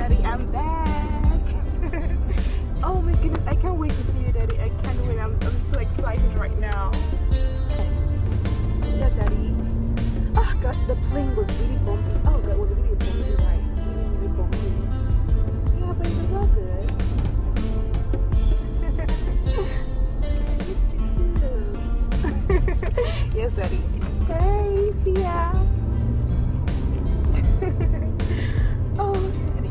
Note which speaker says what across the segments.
Speaker 1: Daddy, I'm back. Oh my goodness, I can't wait to see you, Daddy. I can't wait. I'm so excited right now. Yeah, Daddy. Oh God, the plane was really bumpy. Oh God, it was really bumpy, right? Really bumpy. Yeah, but it was all good. Yes, Daddy. Hey, see ya. Oh, Daddy.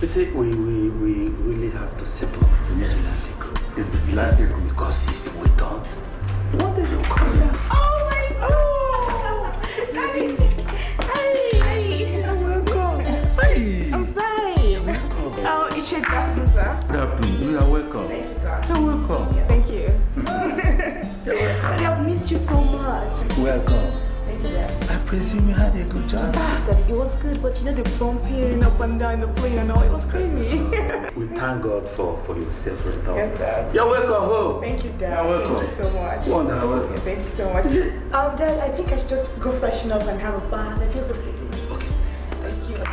Speaker 2: You see, we really have to set up the vigilante group because if we don't, what is will come down?
Speaker 1: Oh my God! Hey!
Speaker 2: You're welcome. Hey!
Speaker 1: I'm fine.
Speaker 2: Welcome.
Speaker 1: Oh, it's your gospel, sir.
Speaker 2: Good afternoon. You are welcome.
Speaker 1: Thank you, sir.
Speaker 2: You're welcome.
Speaker 1: Yeah, thank you.
Speaker 2: You're welcome.
Speaker 1: Daddy, I've missed you so much.
Speaker 2: Welcome.
Speaker 1: Thank you, Dad.
Speaker 2: I presume you had a good job.
Speaker 1: Daddy, it was good, but you know the bumping up and down the plane and all, it was crazy.
Speaker 2: We thank God for your safe return.
Speaker 1: Yes, Dad.
Speaker 2: You're welcome home.
Speaker 1: Thank you, Dad.
Speaker 2: You're welcome.
Speaker 1: Thank you so much.
Speaker 2: Wonderful.
Speaker 1: Okay, thank you so much. Dad, I think I should just go freshen up and have a bath. I feel so sticky.
Speaker 2: Okay, please.
Speaker 1: Thank you.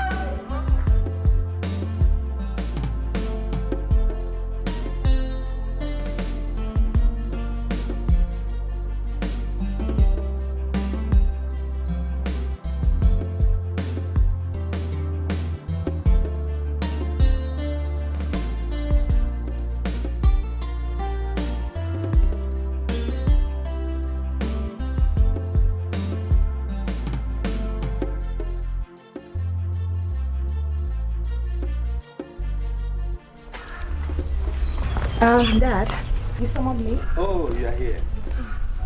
Speaker 1: Dad, you summoned me?
Speaker 2: Oh, you are here.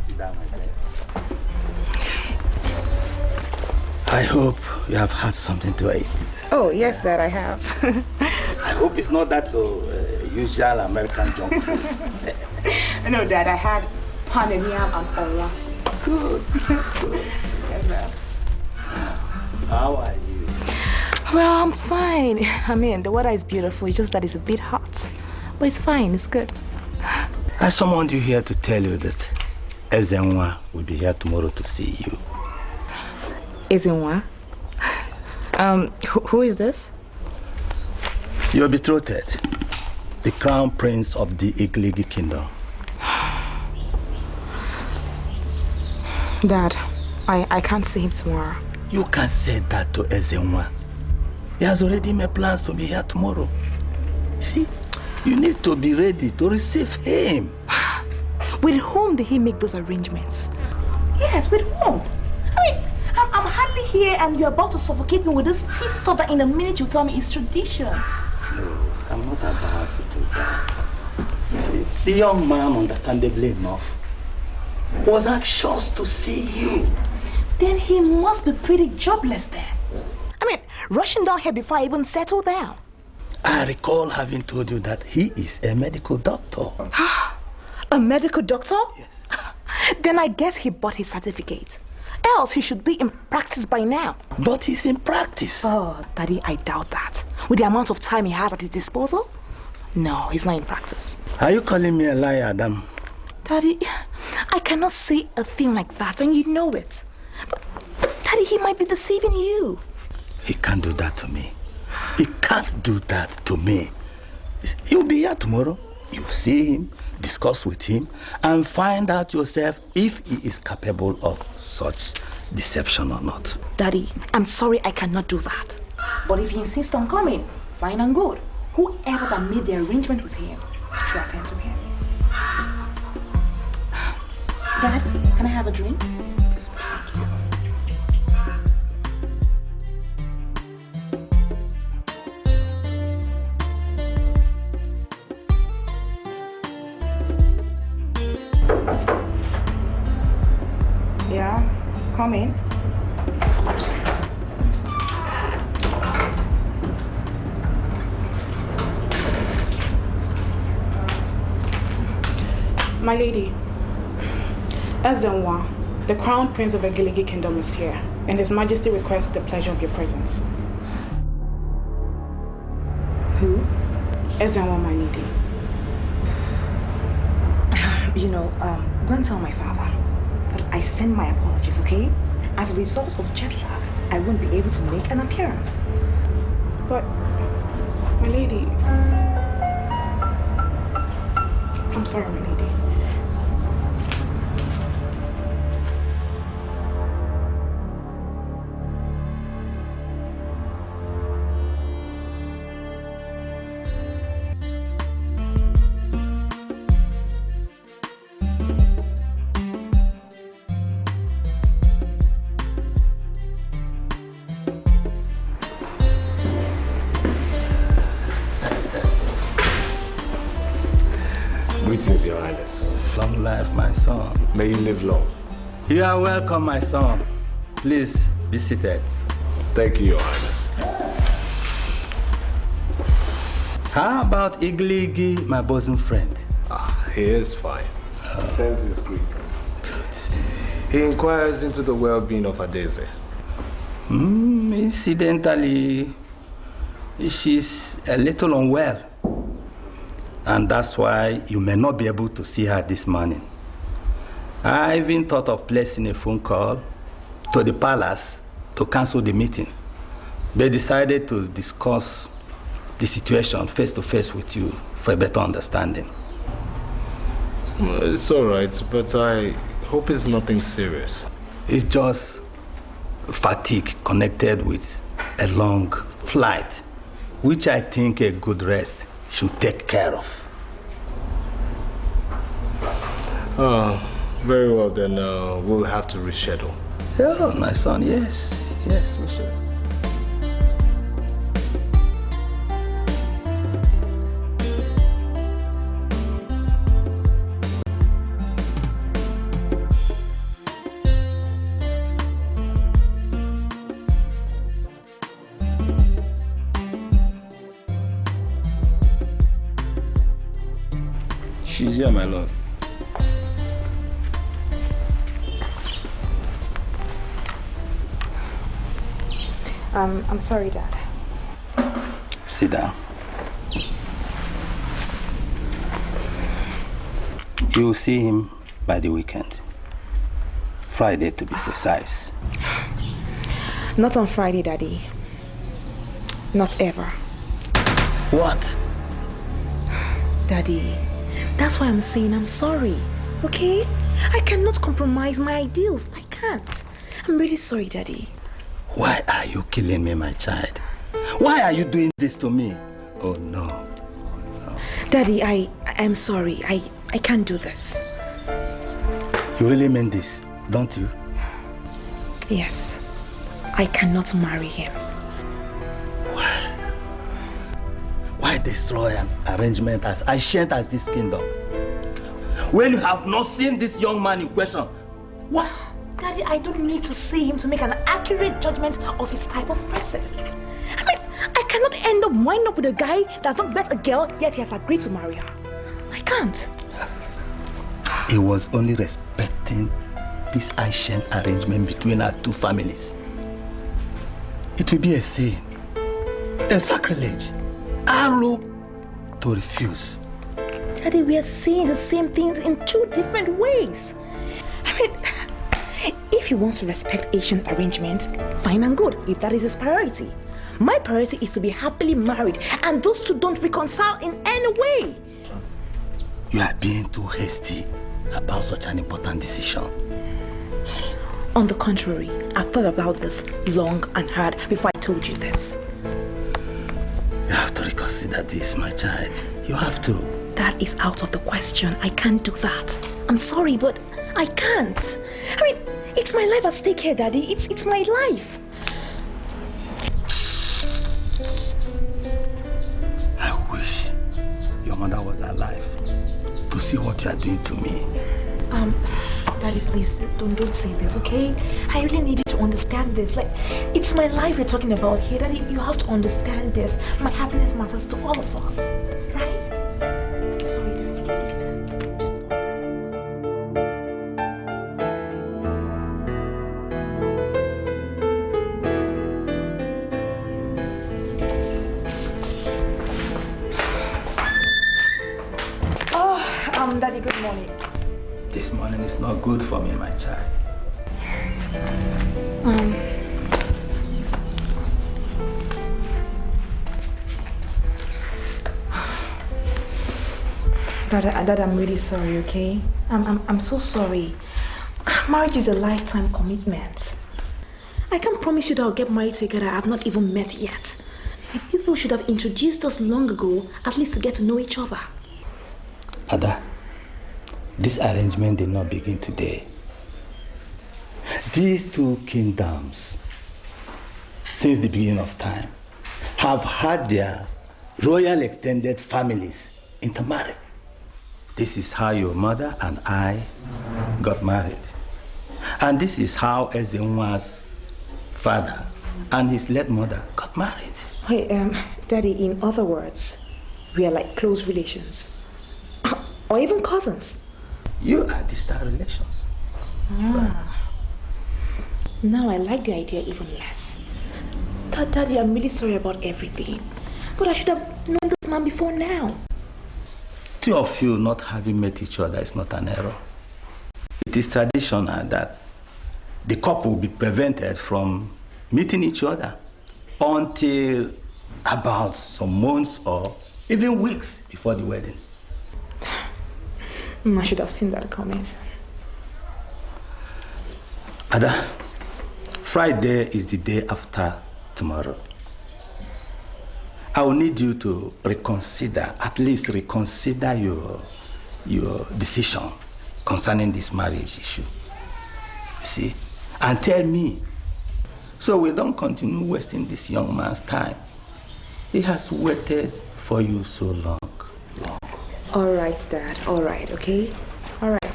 Speaker 2: Sit down, my dear. I hope you have had something to eat.
Speaker 1: Oh, yes, Dad, I have.
Speaker 2: I hope it's not that usual American junk food.
Speaker 1: No, Dad, I had pan and yam and oras.
Speaker 2: Good, good.
Speaker 1: Yes, Dad.
Speaker 2: How are you?
Speaker 1: Well, I'm fine. I mean, the weather is beautiful, it's just that it's a bit hot. But it's fine, it's good.
Speaker 2: I summoned you here to tell you that Ezuruonye will be here tomorrow to see you.
Speaker 1: Ezuruonye? Who is this?
Speaker 2: Your betrothed, the crown prince of the EveryLady kingdom.
Speaker 1: Dad, I can't see him tomorrow.
Speaker 2: You can say that to Ezuruonye. He has already made plans to be here tomorrow. You see, you need to be ready to receive him.
Speaker 1: With whom did he make those arrangements? Yes, with whom? I mean, I'm hardly here and you're about to suffocate me with this stiff stuff that in a minute you tell me is tradition.
Speaker 2: No, I'm not about to do that. You see, the young man, understandably enough, was anxious to see you.
Speaker 1: Then he must be pretty jobless then. I mean, rushing down here before I even settle down.
Speaker 2: I recall having told you that he is a medical doctor.
Speaker 1: A medical doctor?
Speaker 2: Yes.
Speaker 1: Then I guess he bought his certificate. Else he should be in practice by now.
Speaker 2: But he's in practice.
Speaker 1: Oh, Daddy, I doubt that. With the amount of time he has at his disposal? No, he's not in practice.
Speaker 2: Are you calling me a liar, Adam?
Speaker 1: Daddy, I cannot say a thing like that and you know it. But, Daddy, he might be deceiving you.
Speaker 2: He can't do that to me. He can't do that to me. He'll be here tomorrow. You'll see him, discuss with him, and find out yourself if he is capable of such deception or not.
Speaker 1: Daddy, I'm sorry I cannot do that. But if he insists on coming, fine and good. Whoever that made the arrangement with him should attend to him. Dad, can I have a drink?
Speaker 2: Thank you.
Speaker 1: Come in.
Speaker 3: My lady, Ezuruonye, the crown prince of the Giligi kingdom is here, and His Majesty requests the pleasure of your presence.
Speaker 1: Who?
Speaker 3: Ezuruonye, my lady.
Speaker 1: Go and tell my father that I send my apologies, okay? As a result of jet lag, I won't be able to make an appearance.
Speaker 3: But, my lady... I'm sorry, my lady.
Speaker 4: Greetings, Your Highness.
Speaker 2: Long life, my son.
Speaker 4: May you live long.
Speaker 2: You are welcome, my son. Please be seated.
Speaker 4: Thank you, Your Highness.
Speaker 2: How about Igligi, my bosom friend?
Speaker 4: He is fine. He sends his greetings. He inquires into the well-being of Adeze.
Speaker 2: Incidentally, she's a little unwell. And that's why you may not be able to see her this morning. I even thought of placing a phone call to the palace to cancel the meeting. They decided to discuss the situation face to face with you for a better understanding.
Speaker 4: It's all right, but I hope it's nothing serious.
Speaker 2: It's just fatigue connected with a long flight, which I think a good rest should take care of.
Speaker 4: Very well, then we'll have to reschedule.
Speaker 2: Oh, my son, yes. Yes, we should.
Speaker 5: She's here, my lord.
Speaker 1: I'm sorry, Dad.
Speaker 2: Sit down. You will see him by the weekend. Friday, to be precise.
Speaker 1: Not on Friday, Daddy. Not ever.
Speaker 2: What?
Speaker 1: Daddy, that's why I'm saying I'm sorry, okay? I cannot compromise my ideals. I can't. I'm really sorry, Daddy.
Speaker 2: Why are you killing me, my child? Why are you doing this to me? Oh, no. No.
Speaker 1: Daddy, I'm sorry. I can't do this.
Speaker 2: You really mean this, don't you?
Speaker 1: Yes. I cannot marry him.
Speaker 2: Why destroy an arrangement as ancient as this kingdom? When you have not seen this young man in question, what?
Speaker 1: Daddy, I don't need to see him to make an accurate judgment of his type of person. I mean, I cannot end up winding up with a guy that's not met a girl, yet he has agreed to marry her. I can't.
Speaker 2: He was only respecting this ancient arrangement between our two families. It will be a sin, a sacrilege, arrow to refuse.
Speaker 1: Daddy, we are seeing the same things in two different ways. I mean, if he wants to respect ancient arrangement, fine and good, if that is his priority. My priority is to be happily married, and those two don't reconcile in any way.
Speaker 2: You are being too hasty about such an important decision.
Speaker 1: On the contrary, I've thought about this long and hard before I told you this.
Speaker 2: You have to reconsider this, my child. You have to.
Speaker 1: That is out of the question. I can't do that. I'm sorry, but I can't. I mean, it's my life at stake here, Daddy. It's my life.
Speaker 2: I wish your mother was alive to see what you are doing to me.
Speaker 1: Daddy, please don't say this, okay? I really need you to understand this. Like, it's my life you're talking about here. Daddy, you have to understand this. My happiness matters to all of us, right? Sorry, Daddy, please. Just Daddy, good morning.
Speaker 2: This morning is not good for me, my child.
Speaker 1: Dad, I'm really sorry, okay? I'm so sorry. Marriage is a lifetime commitment. I can't promise you that I'll get married to a guy that I've not even met yet. People should have introduced us long ago, at least to get to know each other.
Speaker 2: Ada, this arrangement did not begin today. These two kingdoms, since the beginning of time, have had their royal extended families intermarry. This is how your mother and I got married. And this is how Ezuruonye's father and his late mother got married.
Speaker 1: Wait, Daddy, in other words, we are like close relations. Or even cousins.
Speaker 2: You are distant relations.
Speaker 1: Now I like the idea even less. Daddy, I'm really sorry about everything. But I should have known this man before now.
Speaker 2: Two of you not having met each other is not an error. It is traditional that the couple will be prevented from meeting each other until about some months or even weeks before the wedding.
Speaker 1: I should have seen that coming.
Speaker 2: Ada, Friday is the day after tomorrow. I will need you to at least reconsider your decision concerning this marriage issue. You see? And tell me, so we don't continue wasting this young man's time. He has waited for you so long.
Speaker 1: All right, Dad. All right, okay? All right.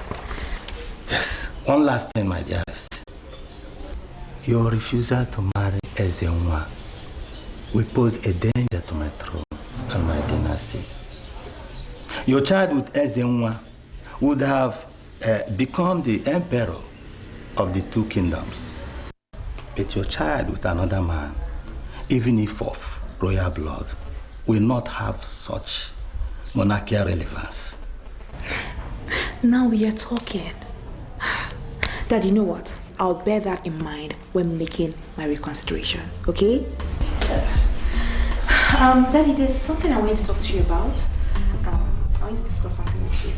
Speaker 2: Yes. One last thing, my dearest. Your refusal to marry Ezuruonye will pose a danger to my throne and my dynasty. Your child with Ezuruonye would have become the emperor of the two kingdoms. But your child with another man, even if of royal blood, will not have such monarchical relevance.
Speaker 1: Now we are talking. Dad, you know what? I'll bear that in mind when making my reconsideration, okay?
Speaker 2: Yes.
Speaker 1: Daddy, there's something I want to talk to you about. I want to discuss something with you.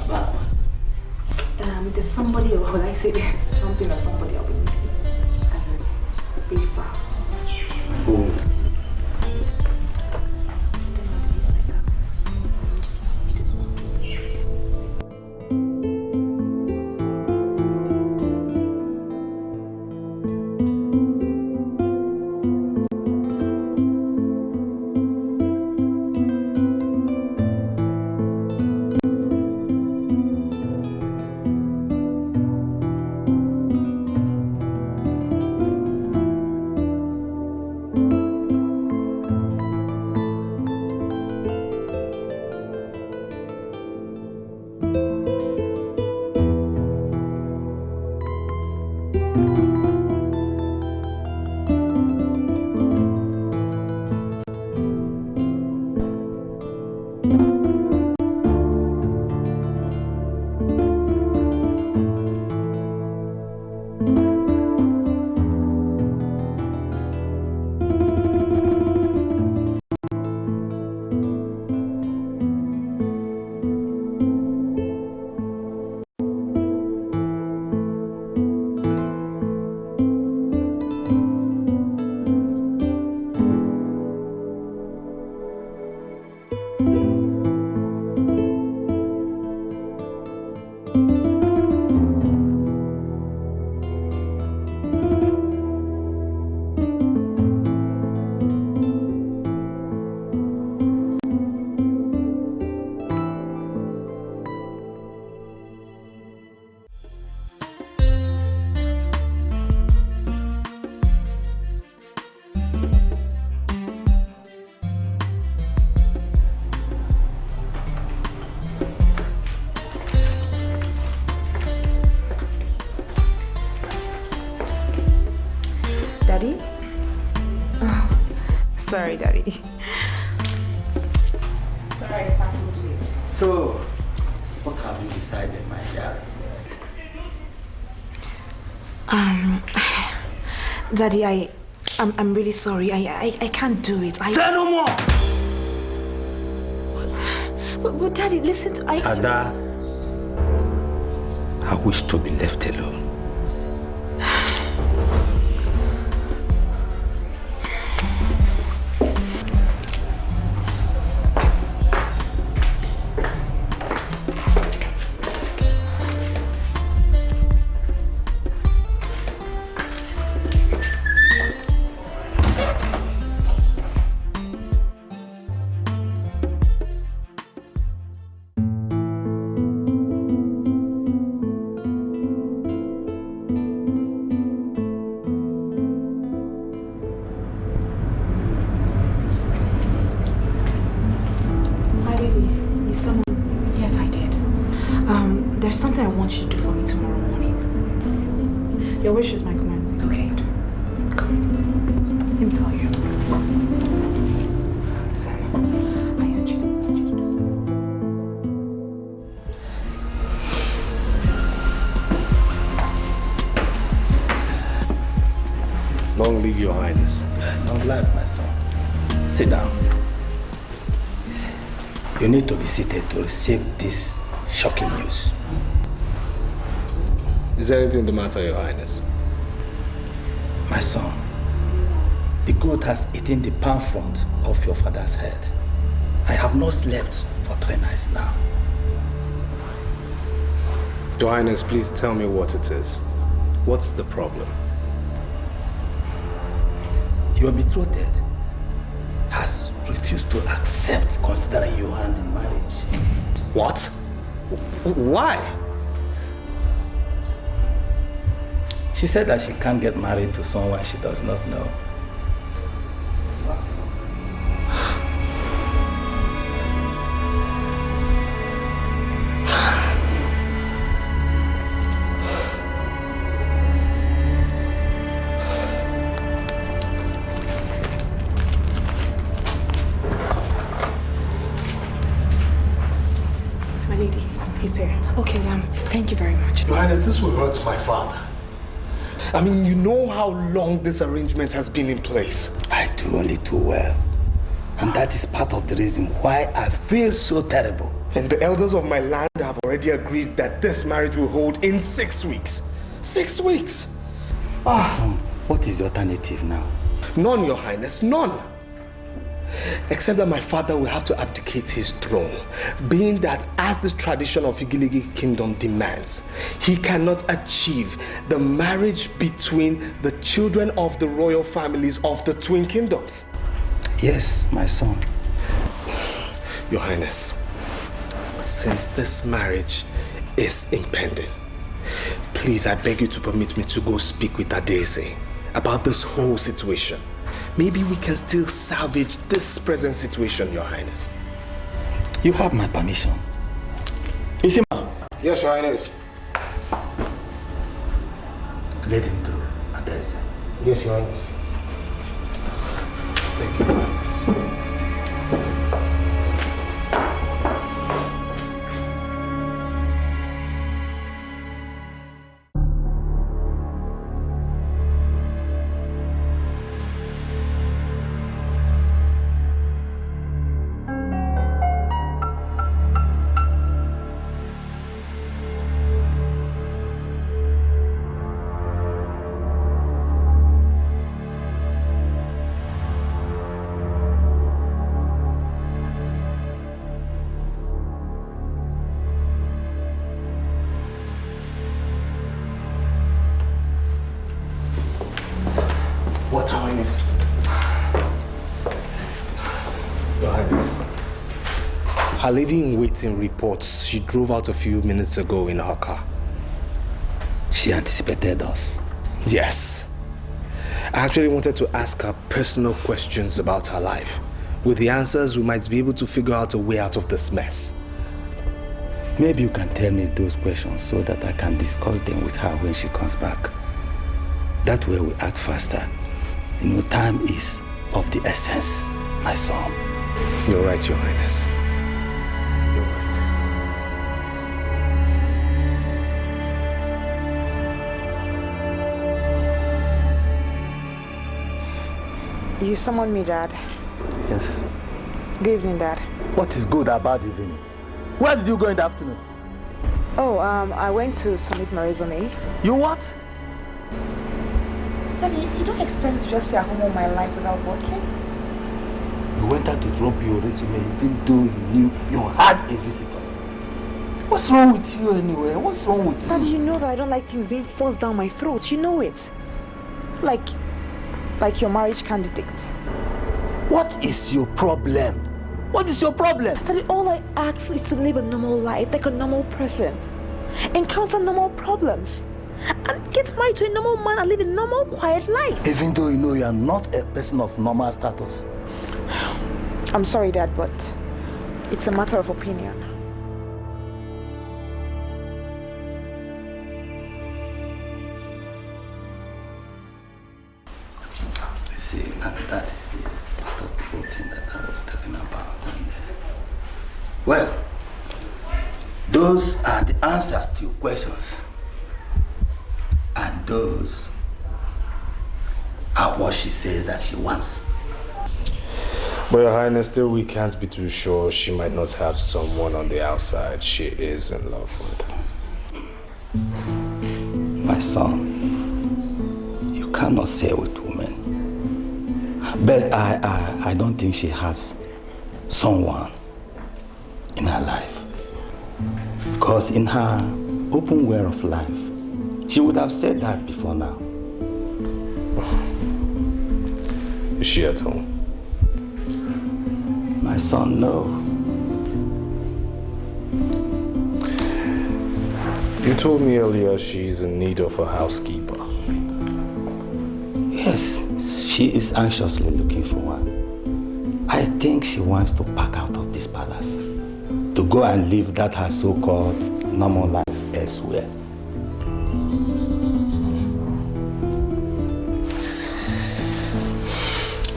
Speaker 2: About what?
Speaker 1: There's somebody, or will I say there's something or somebody I'll be meeting. As it's really fast.
Speaker 2: Who?
Speaker 1: Sorry, Daddy. Sorry, I started with you.
Speaker 2: So, what have you decided, my dearest?
Speaker 1: Daddy, I'm really sorry. I can't do it.
Speaker 2: Say no more!
Speaker 1: But Daddy, listen to...
Speaker 2: Ada, I wish to be left alone.
Speaker 1: There's something I want you to do for me tomorrow morning.
Speaker 3: Your wish is my command.
Speaker 1: Okay. Come. Let me tell you. Listen, I actually want you to do something.
Speaker 4: Long live your highness.
Speaker 2: Long life, my son. Sit down. You need to be seated to receive this shocking news.
Speaker 4: Is there anything the matter, your highness?
Speaker 2: My son, the goat has eaten the palm front of your father's head. I have not slept for 3 nights now.
Speaker 4: Your highness, please tell me what it is. What's the problem?
Speaker 2: Your betrothed has refused to accept considering your hand in marriage.
Speaker 4: What? Why?
Speaker 2: She said that she can't get married to someone she does not know.
Speaker 3: My lady, he's here.
Speaker 1: Okay, thank you very much.
Speaker 4: Your highness, this will hurt my father. I mean, you know how long this arrangement has been in place.
Speaker 2: I do only too well. And that is part of the reason why I feel so terrible.
Speaker 4: And the elders of my land have already agreed that this marriage will hold in 6 weeks. 6 weeks!
Speaker 2: Son, what is the alternative now?
Speaker 4: None, your highness, none. Except that my father will have to abdicate his throne, being that as the tradition of EveryLady kingdom demands, he cannot achieve the marriage between the children of the royal families of the twin kingdoms.
Speaker 2: Yes, my son.
Speaker 4: Your highness, since this marriage is impending, please, I beg you to permit me to go speak with Adese about this whole situation. Maybe we can still salvage this present situation, your highness.
Speaker 2: You have my permission. Isima.
Speaker 5: Yes, your highness.
Speaker 2: Let him do Adese.
Speaker 5: Yes, your highness.
Speaker 4: Thank you, your highness.
Speaker 2: What, Your Highness?
Speaker 4: Your Highness. Her lady-in-waiting reports she drove out a few minutes ago in her car.
Speaker 2: She anticipated us.
Speaker 4: Yes. I actually wanted to ask her personal questions about her life. With the answers, we might be able to figure out a way out of this mess.
Speaker 2: Maybe you can tell me those questions so that I can discuss them with her when she comes back. That way we act faster. You know, time is of the essence, my son.
Speaker 4: You're right, Your Highness. You're right.
Speaker 1: You summoned me, Dad.
Speaker 2: Yes.
Speaker 1: Good evening, Dad.
Speaker 2: What is good about evening? Where did you go in the afternoon?
Speaker 1: Oh, I went to submit my resume.
Speaker 2: You what?
Speaker 1: Daddy, you don't expect me to just stay at home all my life without working?
Speaker 2: You went out to drop your resume even though you knew you had a visitor. What's wrong with you anyway? What's wrong with you?
Speaker 1: Daddy, you know that I don't like things being forced down my throat. You know it. Like your marriage candidate.
Speaker 2: What is your problem? What is your problem?
Speaker 1: Daddy, all I ask is to live a normal life like a normal person. Encounter normal problems. And get married to a normal man and live a normal, quiet life.
Speaker 2: Even though you know you are not a person of normal status.
Speaker 1: I'm sorry, Dad, but it's a matter of opinion.
Speaker 2: See, that is the part of the whole thing that I was talking about. And, well, those are the answers to your questions. And those are what she says that she wants.
Speaker 4: But Your Highness, still we can't be too sure. She might not have someone on the outside she is in love with.
Speaker 2: My son, you cannot say with women. But I don't think she has someone in her life. Because in her open way of life, she would have said that before now.
Speaker 4: Is she at home?
Speaker 2: My son, no.
Speaker 4: You told me earlier she's in need of a housekeeper.
Speaker 2: Yes, she is anxiously looking for one. I think she wants to pack out of this palace, to go and live that her so-called normal life elsewhere.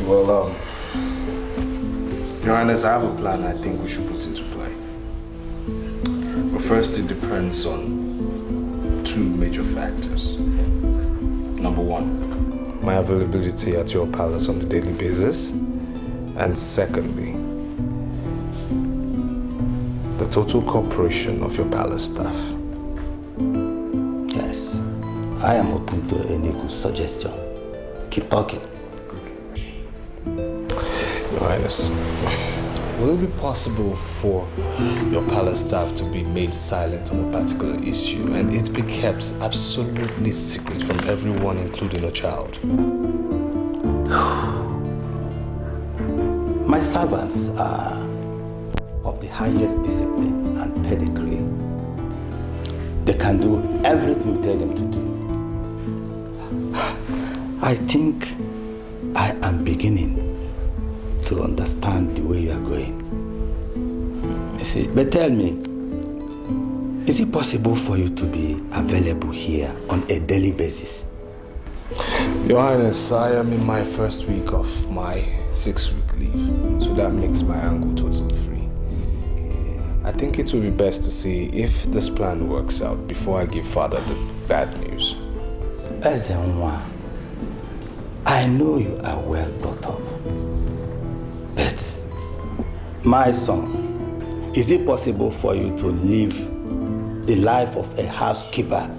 Speaker 4: Well, Your Highness, I have a plan I think we should put into play. But first, it depends on two major factors. Number one, my availability at your palace on a daily basis. And secondly, the total cooperation of your palace staff.
Speaker 2: Yes, I am open to any good suggestion. Keep talking.
Speaker 4: Your Highness, will it be possible for your palace staff to be made silent on a particular issue and it be kept absolutely secret from everyone, including a child?
Speaker 2: My servants are of the highest discipline and pedigree. They can do everything you tell them to do. I think I am beginning to understand the way you are going. You see, but tell me, is it possible for you to be available here on a daily basis?
Speaker 4: Your Highness, I am in my first week of my 6-week leave, so that makes my angle totally free. I think it will be best to see if this plan works out before I give Father the bad news.
Speaker 2: Ezuruonye, I know you are well brought up, but my son, is it possible for you to live the life of a housekeeper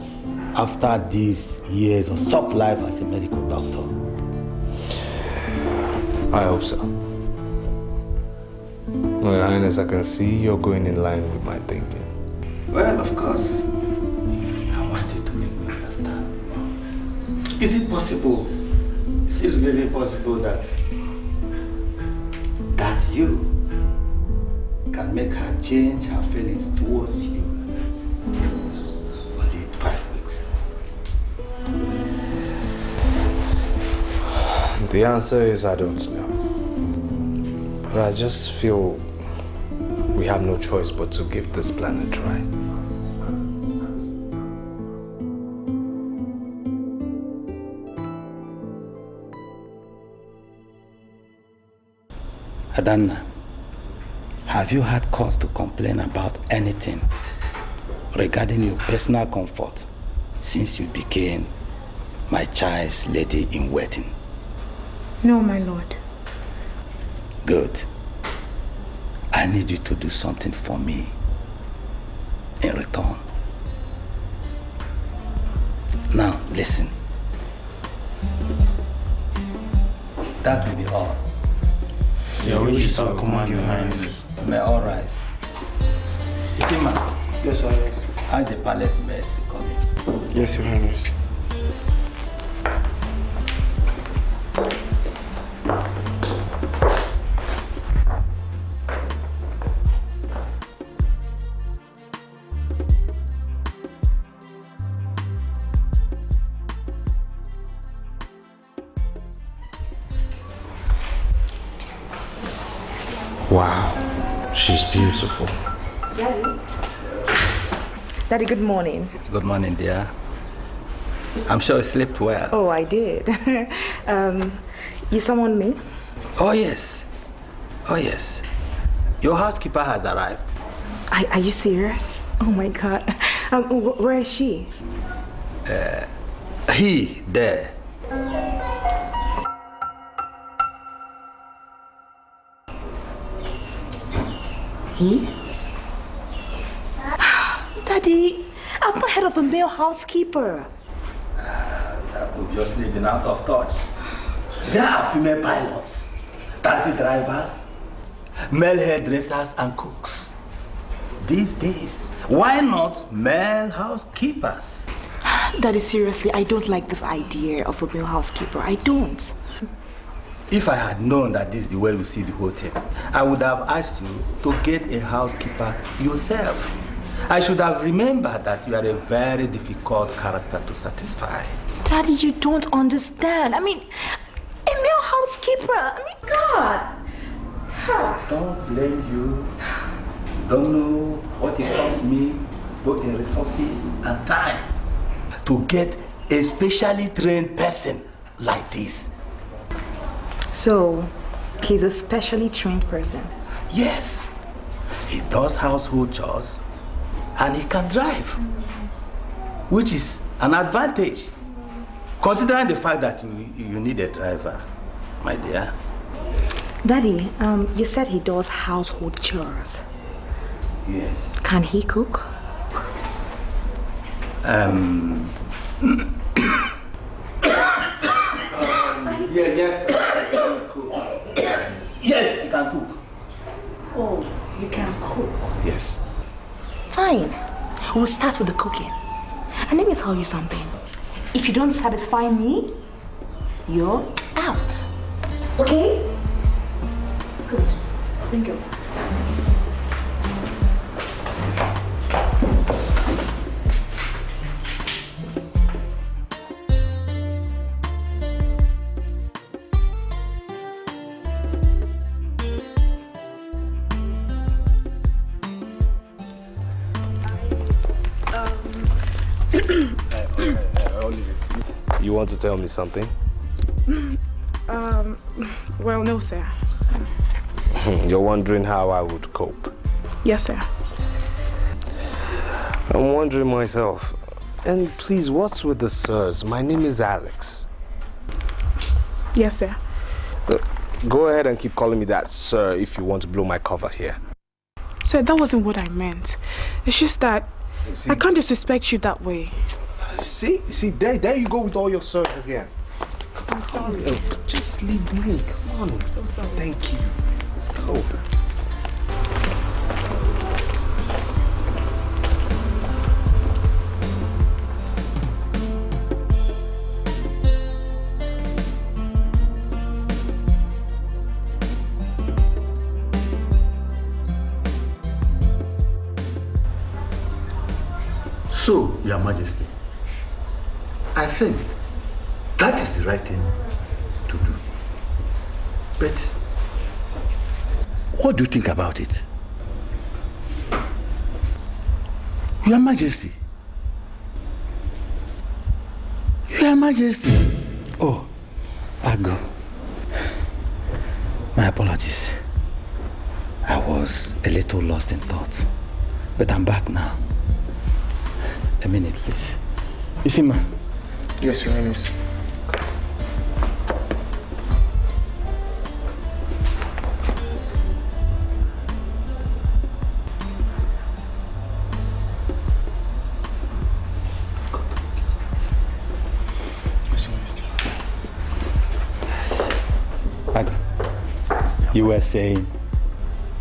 Speaker 2: after these years of soft life as a medical doctor?
Speaker 4: I hope so. Well, Your Highness, I can see you're going in line with my thinking.
Speaker 2: Well, of course, I want you to make me understand. Is it possible, is it really possible that you can make her change her feelings towards you? Only 5 weeks.
Speaker 4: The answer is I don't know. But I just feel we have no choice but to give this plan a try.
Speaker 2: Adanna, have you had cause to complain about anything regarding your personal comfort since you became my child's lady in waiting?
Speaker 3: No, my lord.
Speaker 2: Good. I need you to do something for me in return. Now, listen. That will be all.
Speaker 5: Your wish shall command your highness.
Speaker 2: May all rise. You see, man?
Speaker 5: Yes, Your Highness.
Speaker 2: Ask the palace maids to come in.
Speaker 5: Yes, Your Highness.
Speaker 6: Wow, she's beautiful.
Speaker 1: Daddy, good morning.
Speaker 2: Good morning, dear. I'm sure you slept well.
Speaker 1: Oh, I did. You summoned me?
Speaker 2: Oh, yes. Oh, yes. Your housekeeper has arrived.
Speaker 1: Are you serious? Oh my God. Where is she?
Speaker 2: He, there.
Speaker 1: He? Daddy, I've not heard of a male housekeeper.
Speaker 2: I've obviously been out of touch. There are female pilots, taxi drivers, male hairdressers and cooks. These days, why not male housekeepers?
Speaker 1: Daddy, seriously, I don't like this idea of a male housekeeper. I don't.
Speaker 2: If I had known that this is the way you see the hotel, I would have asked you to get a housekeeper yourself. I should have remembered that you are a very difficult character to satisfy.
Speaker 1: Daddy, you don't understand. I mean, a male housekeeper. I mean, God.
Speaker 2: Don't blame you. Don't know what it costs me, both in resources and time, to get a specially trained person like this.
Speaker 1: So, he's a specially trained person.
Speaker 2: Yes, he does household chores and he can drive, which is an advantage, considering the fact that you need a driver, my dear.
Speaker 1: Daddy, you said he does household chores.
Speaker 2: Yes.
Speaker 1: Can he cook?
Speaker 2: Yes, yes, he can cook.
Speaker 1: Oh, he can cook.
Speaker 2: Yes.
Speaker 1: Fine. We'll start with the cooking. And let me tell you something. If you don't satisfy me, you're out. Okay? Good. Thank you.
Speaker 4: Olivia, you want to tell me something?
Speaker 3: Well, no, sir.
Speaker 4: You're wondering how I would cope.
Speaker 3: Yes, sir.
Speaker 4: I'm wondering myself. And please, what's with the sirs? My name is Alex.
Speaker 3: Yes, sir.
Speaker 4: Go ahead and keep calling me that, sir, if you want to blow my cover here.
Speaker 3: Sir, that wasn't what I meant. It's just that I can't disrespect you that way.
Speaker 4: See, there you go with all your sirs again.
Speaker 3: I'm sorry.
Speaker 4: Just leave me. Come on.
Speaker 3: I'm so sorry.
Speaker 4: Thank you. Let's go.
Speaker 2: So, Your Majesty, I think that is the right thing to do. But what do you think about it? Your Majesty. Your Majesty. Oh, Ago. My apologies. I was a little lost in thought, but I'm back now. A minute, please. Isima.
Speaker 4: Yes, Your Highness.
Speaker 2: You were saying?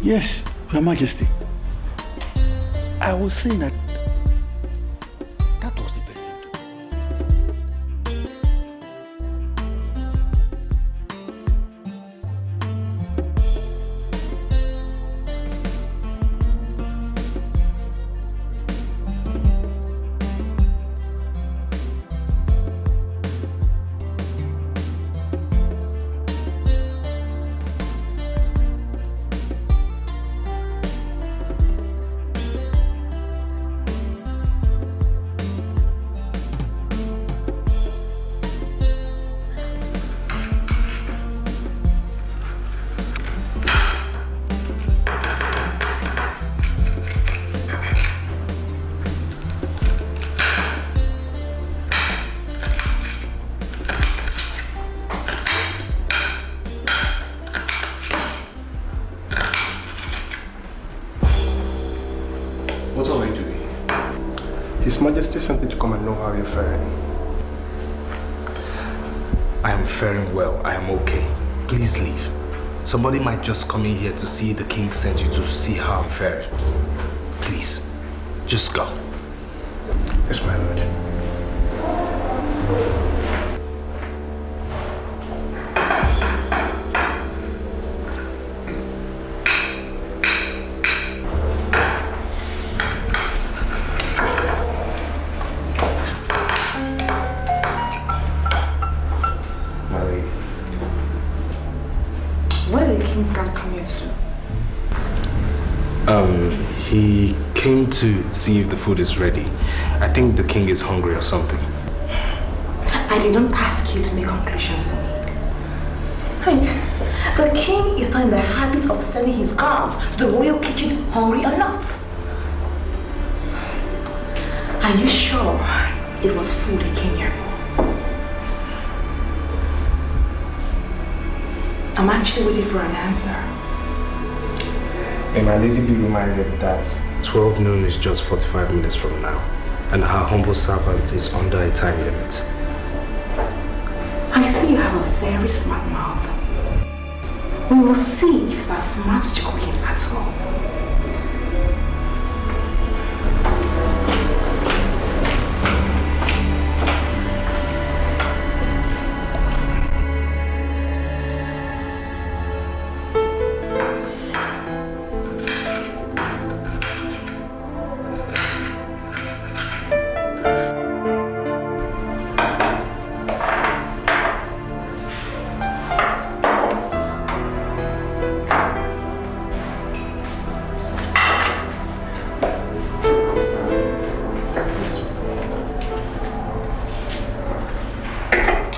Speaker 7: Yes, Your Majesty.
Speaker 2: I was saying that was the best thing to do.
Speaker 4: What are we doing? His Majesty sent me to come and know how you're faring. I am faring well. I am okay. Please leave. Somebody might just come in here to see the king sent you to see how I'm faring. Please, just go. Yes, my lord. He came to see if the food is ready. I think the king is hungry or something.
Speaker 1: I didn't ask you to make conclusions for me. Hey, the king is not in the habit of sending his guards to the royal kitchen, hungry or not. Are you sure it was food he came here for? I'm actually waiting for an answer.
Speaker 4: May my lady be reminded that 12 noon is just 45 minutes from now, and her humble servant is under a time limit.
Speaker 1: I see you have a very smart mouth. We will see if that smart to cooking at all.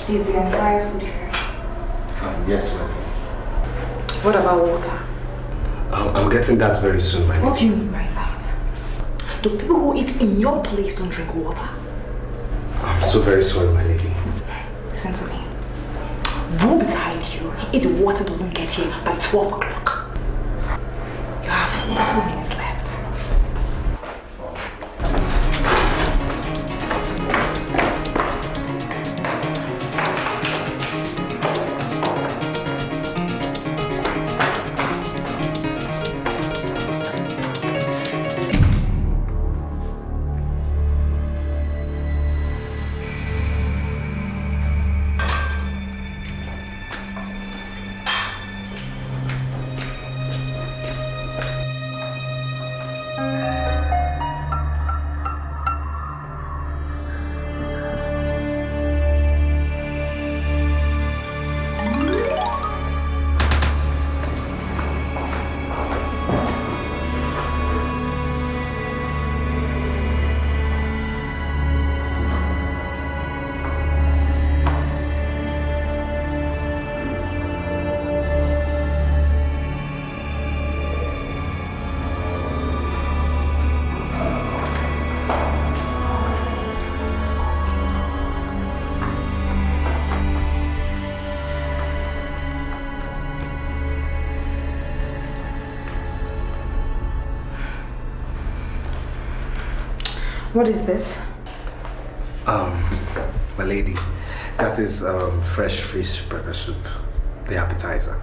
Speaker 1: Is the entire food here?
Speaker 4: Yes, ma'am.
Speaker 1: What about water?
Speaker 4: I'm getting that very soon, my lady.
Speaker 1: What do you mean by that? Do people who eat in your place don't drink water?
Speaker 4: I'm so very sorry, my lady.
Speaker 1: Listen to me. Woe betide you if the water doesn't get here by 12 o'clock. You have 2 minutes left. What is this?
Speaker 4: My lady, that is fresh fish pepper soup, the appetizer.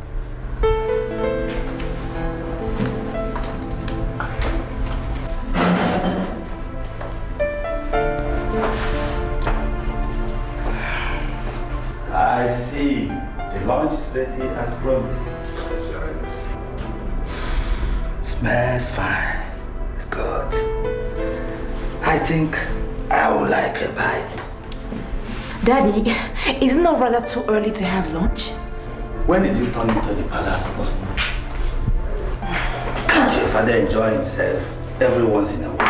Speaker 2: I see. The lunch is ready as promised.
Speaker 4: Yes, Your Highness.
Speaker 2: Smells fine. It's good. I think I would like a bite.
Speaker 1: Daddy, isn't it rather too early to have lunch?
Speaker 2: When did you turn into the palace person? Can't your father enjoy himself every once in a while?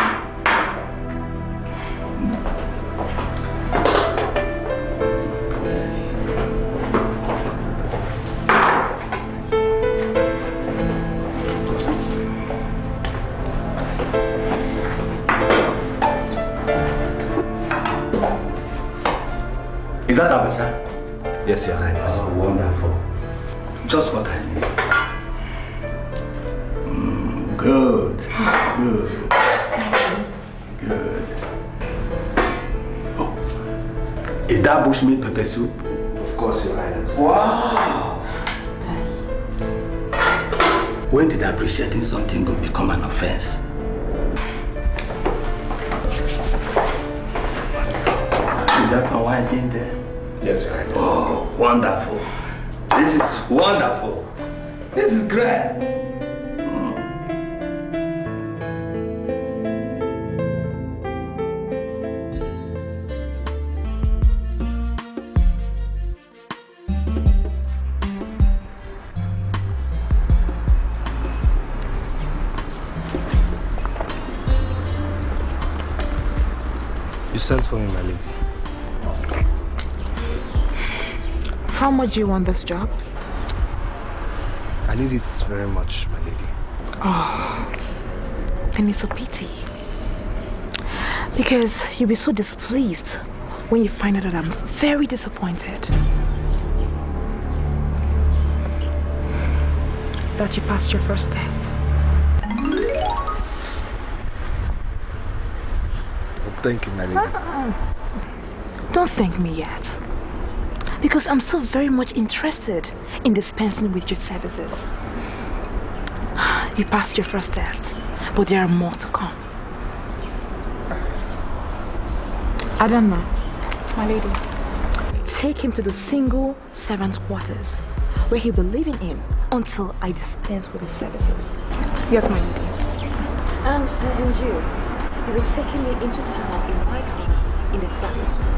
Speaker 2: Is that Abacha?
Speaker 4: Yes, Your Highness.
Speaker 2: Oh, wonderful. Just what I need. Good. Good. Good. Oh. Is that bushmeat pepper soup?
Speaker 4: Of course, Your Highness.
Speaker 2: Wow. When did appreciating something good become an offense? Is that my wine in there?
Speaker 4: Yes, Your Highness.
Speaker 2: Oh, wonderful. This is wonderful. This is great.
Speaker 4: You sent for me, my lady.
Speaker 1: How much do you want this job?
Speaker 4: I need it very much, my lady.
Speaker 1: Oh, then it's a pity. Because you'll be so displeased when you find out that I'm very disappointed that you passed your first test.
Speaker 4: Thank you, my lady.
Speaker 1: Don't thank me yet. Because I'm still very much interested in dispensing with your services. You passed your first test, but there are more to come. Adanma,
Speaker 3: My lady.
Speaker 1: take him to the single servant quarters, where he'll be living in until I dispense with his services.
Speaker 3: Yes, my lady.
Speaker 1: And you will be taking me into town in my car in exactly 2 minutes.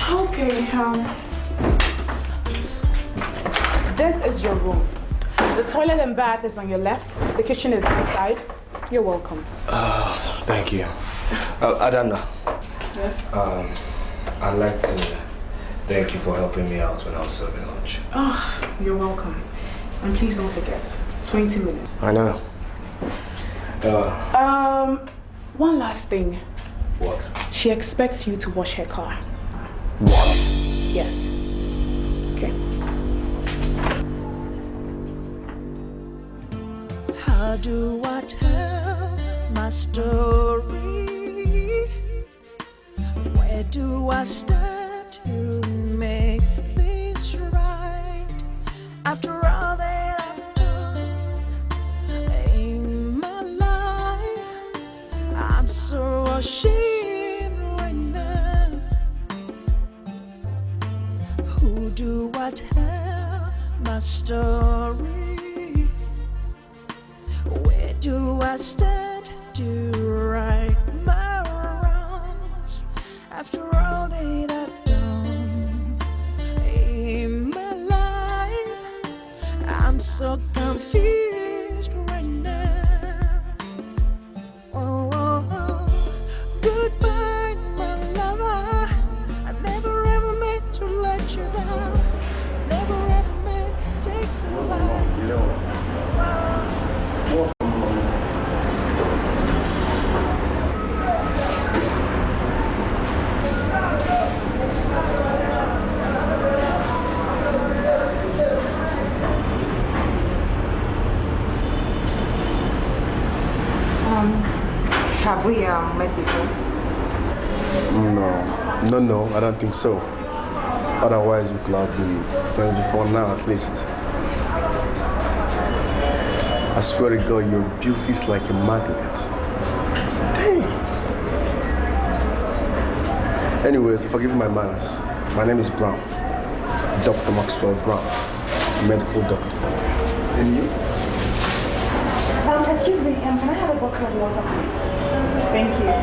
Speaker 3: Okay, this is your room. The toilet and bath is on your left. The kitchen is this side. You're welcome.
Speaker 4: Thank you. Adana.
Speaker 3: Yes?
Speaker 4: I'd like to thank you for helping me out when I was serving lunch.
Speaker 3: Oh, you're welcome. And please don't forget, 20 minutes.
Speaker 4: I know.
Speaker 3: One last thing.
Speaker 4: What?
Speaker 3: She expects you to wash her car.
Speaker 4: What?
Speaker 3: Yes. Okay.
Speaker 8: How do I tell my story? Where do I start to make things right? After all that I've done in my life, I'm so ashamed right now. Who do I tell my story? Where do I start to right my wrongs after all that I've done in my life? I'm so confused right now. Oh, oh, oh. Goodbye, my lover. I never ever meant to let you down. Never ever meant to take the life.
Speaker 1: Have we met before?
Speaker 4: No, I don't think so. Otherwise, we could have been friends before now, at least. I swear to God, your beauty is like a magnet. Dang. Anyways, forgive my manners. My name is Brown. Dr. Maxwell Brown, medical doctor. And you?
Speaker 1: Excuse me, can I have a bottle of water, please? Thank you.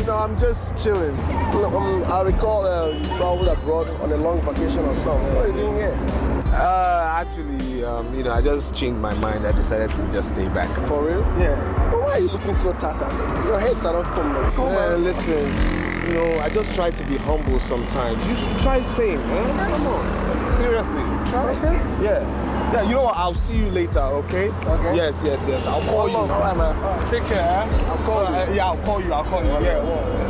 Speaker 4: I'm just chilling. I recall you traveled abroad on a long vacation or something. What are you doing here? Actually, I just changed my mind. I decided to just stay back. For real? Yeah. But why are you looking so tattered? Your heads are not coming. Come on. Listen, I just try to be humble sometimes. You should try same, man. Come on. Seriously. Try. Okay. Yeah, you know what? I'll see you later, okay? Okay. Yes. I'll call you. All right, man. All right. Take care, eh? I'll call you. Yeah, I'll call you. Yeah, well.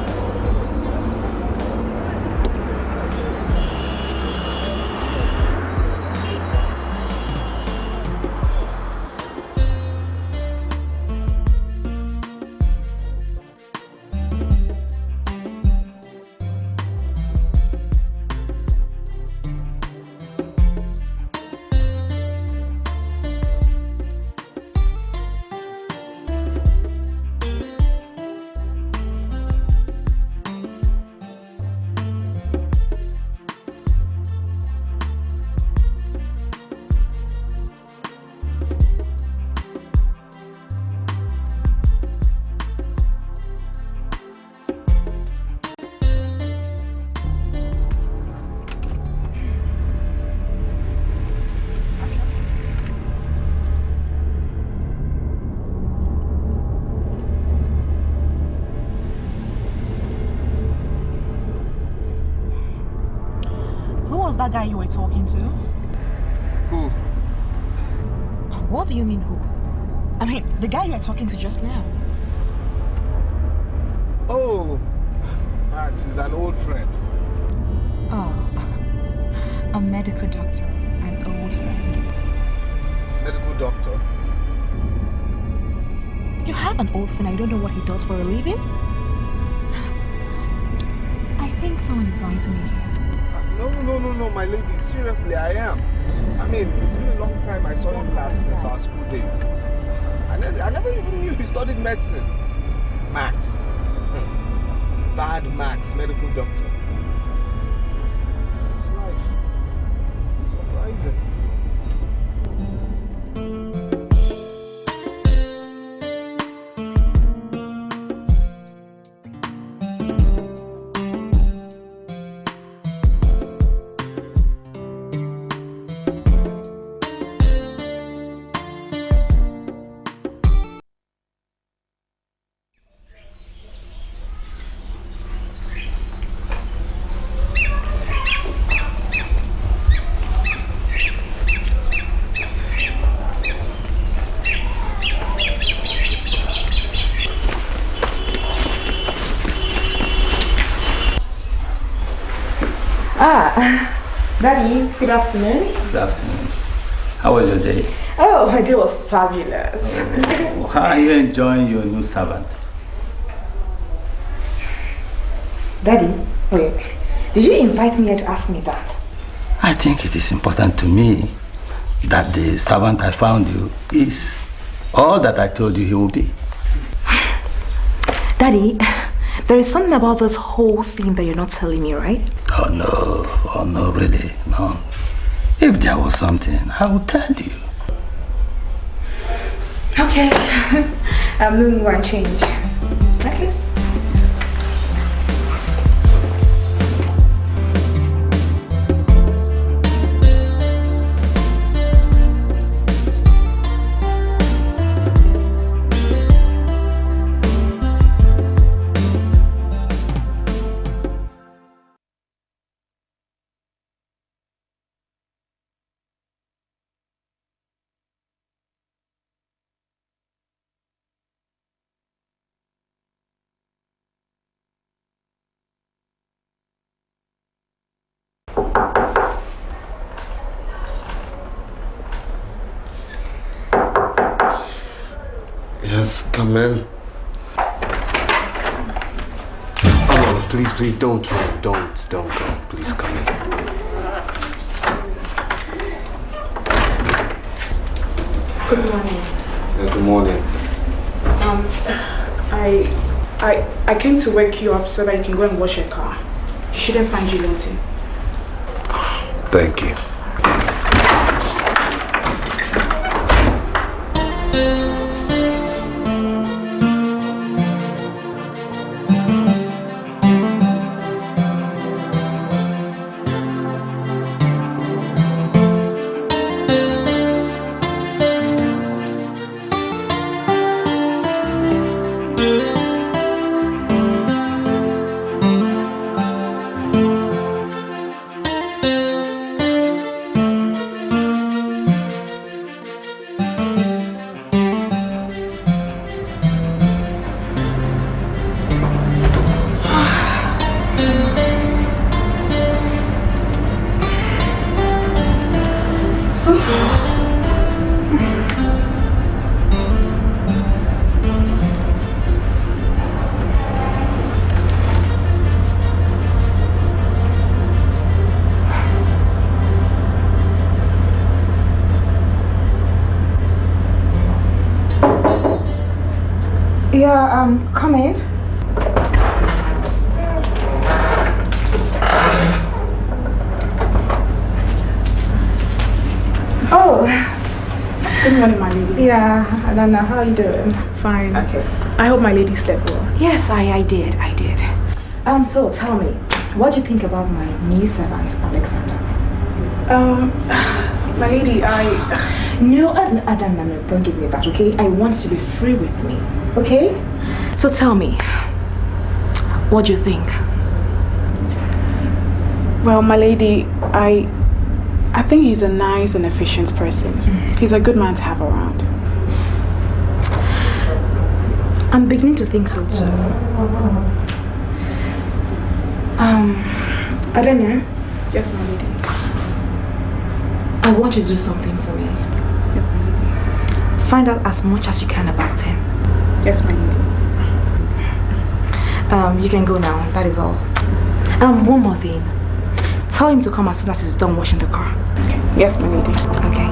Speaker 1: That guy you were talking to?
Speaker 4: Who?
Speaker 1: What do you mean who? I mean, the guy you were talking to just now.
Speaker 4: Oh, Max is an old friend.
Speaker 1: Oh, a medical doctor, an old friend.
Speaker 4: Medical doctor?
Speaker 1: You have an old friend, I don't know what he does for a living? I think someone is lying to me here.
Speaker 4: No, my lady. Seriously, I am. I mean, it's been a long time I saw him last since our school days. I never even knew he studied medicine. Max. Bad Max, medical doctor. It's life. Surprising.
Speaker 1: Daddy, good afternoon.
Speaker 2: Good afternoon. How was your day?
Speaker 1: Oh, my day was fabulous.
Speaker 2: How are you enjoying your new servant?
Speaker 1: Daddy, wait. Did you invite me here to ask me that?
Speaker 2: I think it is important to me that the servant I found you is all that I told you he will be.
Speaker 1: Daddy, There is something about this whole thing that you're not telling me, right?
Speaker 2: Oh no, really, no. If there was something, I would tell you.
Speaker 1: Okay. I'm moving one change. Okay.
Speaker 4: Yes, come in. Oh, please, don't run. Don't go. Please come in.
Speaker 3: Good morning.
Speaker 4: Good morning.
Speaker 3: I came to wake you up so that you can go and wash your car. You shouldn't find you wanting.
Speaker 4: Thank you.
Speaker 1: Yeah, come in. Oh.
Speaker 3: Good morning, my lady.
Speaker 1: Yeah, Alana, how are you doing?
Speaker 3: Fine.
Speaker 1: Okay.
Speaker 3: I hope my lady slept well.
Speaker 1: Yes, I did. So tell me, what do you think about my new servant, Alexander?
Speaker 3: My lady,
Speaker 1: No, don't give me that, okay? I want you to be free with me, okay? So tell me, what do you think?
Speaker 3: Well, my lady, I think he's a nice and efficient person. He's a good man to have around.
Speaker 1: I'm beginning to think so too. I don't know.
Speaker 3: Yes, my lady.
Speaker 1: I want you to do something for me.
Speaker 3: Yes, my lady.
Speaker 1: Find out as much as you can about him.
Speaker 3: Yes, my lady.
Speaker 1: You can go now, that is all. One more thing. Tell him to come as soon as he's done washing the car.
Speaker 3: Okay. Yes, my lady.
Speaker 1: Okay.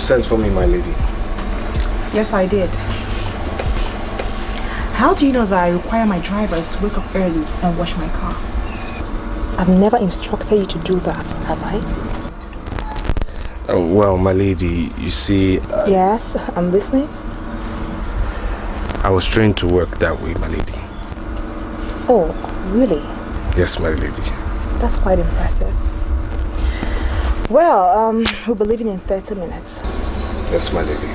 Speaker 4: Sent for me, my lady.
Speaker 1: Yes, I did. How do you know that I require my drivers to wake up early and wash my car? I've never instructed you to do that, have I?
Speaker 4: Well, my lady, you see...
Speaker 1: Yes, I'm listening.
Speaker 4: I was trained to work that way, my lady.
Speaker 1: Oh, really?
Speaker 4: Yes, my lady.
Speaker 1: That's quite impressive. Well, we'll be leaving in 30 minutes.
Speaker 4: Yes, my lady.
Speaker 1: Okay.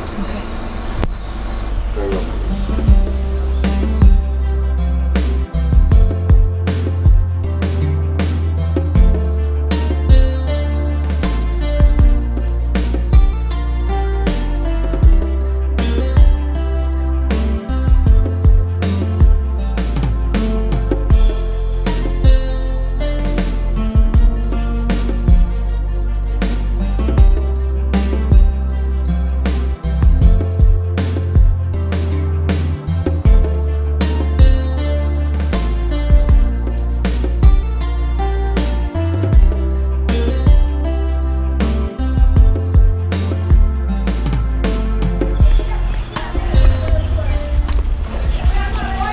Speaker 4: Very well.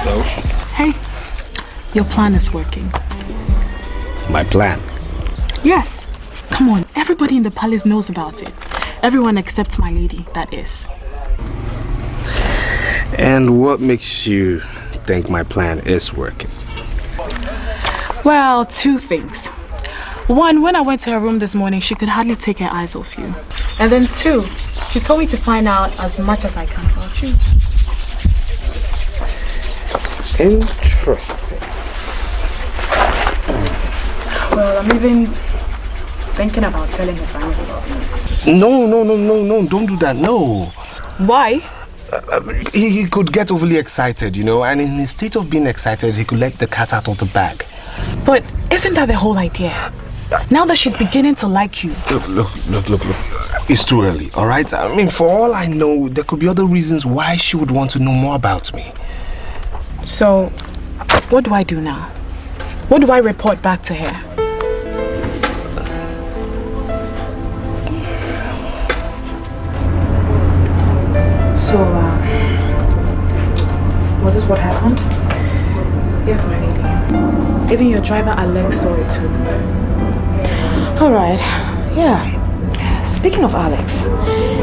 Speaker 4: So?
Speaker 3: Hey, your plan is working.
Speaker 4: My plan?
Speaker 3: Yes. Come on, everybody in the palace knows about it. Everyone except my lady, that is.
Speaker 4: And what makes you think my plan is working?
Speaker 3: Well, two things. One, when I went to her room this morning, she could hardly take her eyes off you. And then two, she told me to find out as much as I can about you.
Speaker 4: Interesting.
Speaker 3: Well, I'm even thinking about telling her Simon's about news.
Speaker 4: No, don't do that, no.
Speaker 3: Why?
Speaker 4: He could get overly excited, you know, and in his state of being excited, he could let the cat out of the bag.
Speaker 3: But isn't that the whole idea? Now that she's beginning to like you.
Speaker 4: Look. It's too early, all right? I mean, for all I know, there could be other reasons why she would want to know more about me.
Speaker 3: So, what do I do now? What do I report back to her?
Speaker 1: So, was this what happened?
Speaker 3: Yes, my lady. Even your driver Alex saw it too.
Speaker 1: Alright, yeah. Speaking of Alex,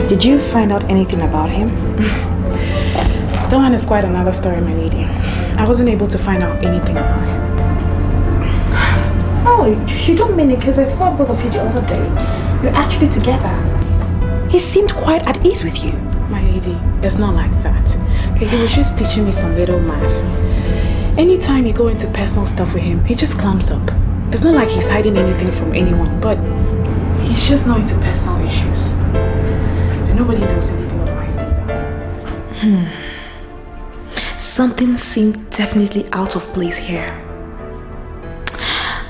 Speaker 1: did you find out anything about him?
Speaker 3: That one is quite another story, my lady. I wasn't able to find out anything about him.
Speaker 1: Oh, you don't mean it, because I saw both of you the other day. You're actually together. He seemed quite at ease with you.
Speaker 3: My lady, it's not like that. Okay, he was just teaching me some little math. Anytime you go into personal stuff with him, he just clamps up. It's not like he's hiding anything from anyone, but he's just not into personal issues. And nobody knows anything about him either.
Speaker 1: Something seemed definitely out of place here.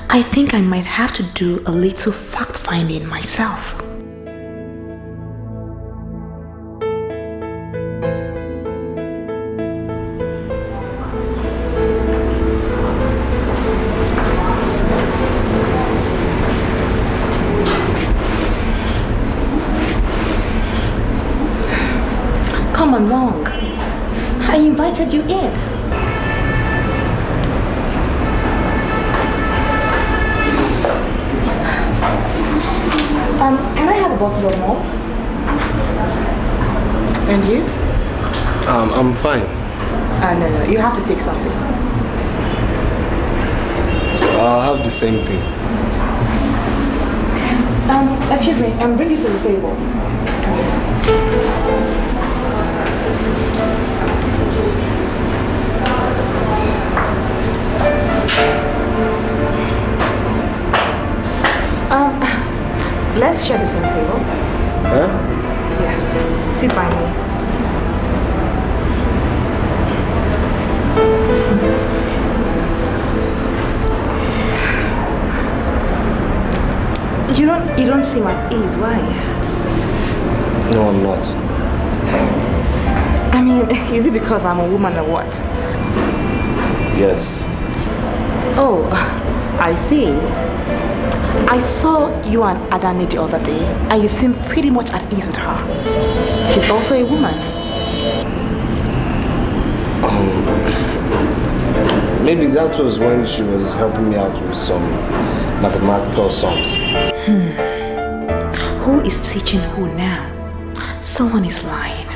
Speaker 1: I think I might have to do a little fact-finding myself. Come along. I invited you in. Can I have a bottle of malt? And you?
Speaker 4: I'm fine.
Speaker 1: No, you have to take something.
Speaker 4: I'll have the same thing.
Speaker 1: Excuse me, bring this to the table. Let's share the same table.
Speaker 4: Huh?
Speaker 1: Yes, sit by me. You don't seem at ease. Why?
Speaker 4: No, I'm not.
Speaker 1: I mean, is it because I'm a woman or what?
Speaker 4: Yes.
Speaker 1: Oh, I see. I saw you and Adani the other day, and you seem pretty much at ease with her. She's also a woman.
Speaker 4: Maybe that was when she was helping me out with some mathematical sums.
Speaker 1: Who is teaching who now? Someone is lying.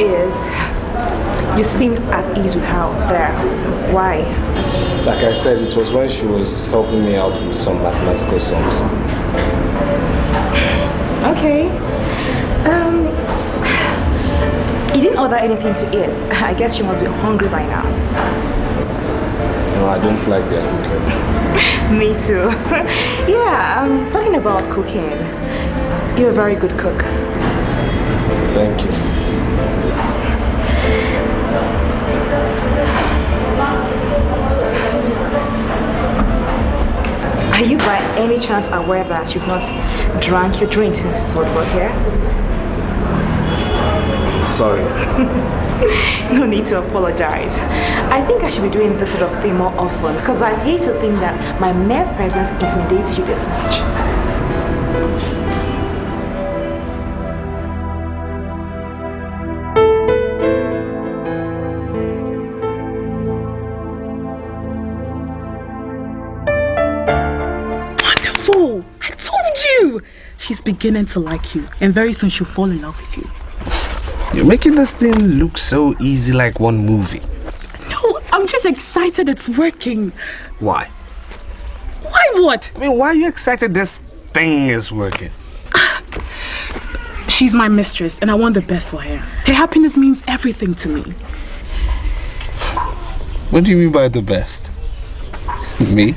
Speaker 1: Is you seemed at ease with her there. Why?
Speaker 4: Like I said, it was when she was helping me out with some mathematical sums.
Speaker 1: Okay. You didn't order anything to eat. I guess you must be hungry by now.
Speaker 4: No, I don't like their cooking.
Speaker 1: Me too. Yeah, talking about cooking. You're a very good cook.
Speaker 4: Thank you.
Speaker 1: any chance aware that you've not drank your drink since we were here?
Speaker 4: Sorry.
Speaker 1: No need to apologize. I think I should be doing this sort of thing more often because I hate to think that my mere presence intimidates you this much.
Speaker 3: Wonderful! I told you! She's beginning to like you, and very soon she'll fall in love with you.
Speaker 4: You're making this thing look so easy like one movie.
Speaker 3: No, I'm just excited it's working.
Speaker 4: Why?
Speaker 3: Why what?
Speaker 4: I mean, why are you excited this thing is working?
Speaker 3: She's my mistress, and I want the best for her. Her happiness means everything to me.
Speaker 4: What do you mean by the best? Me?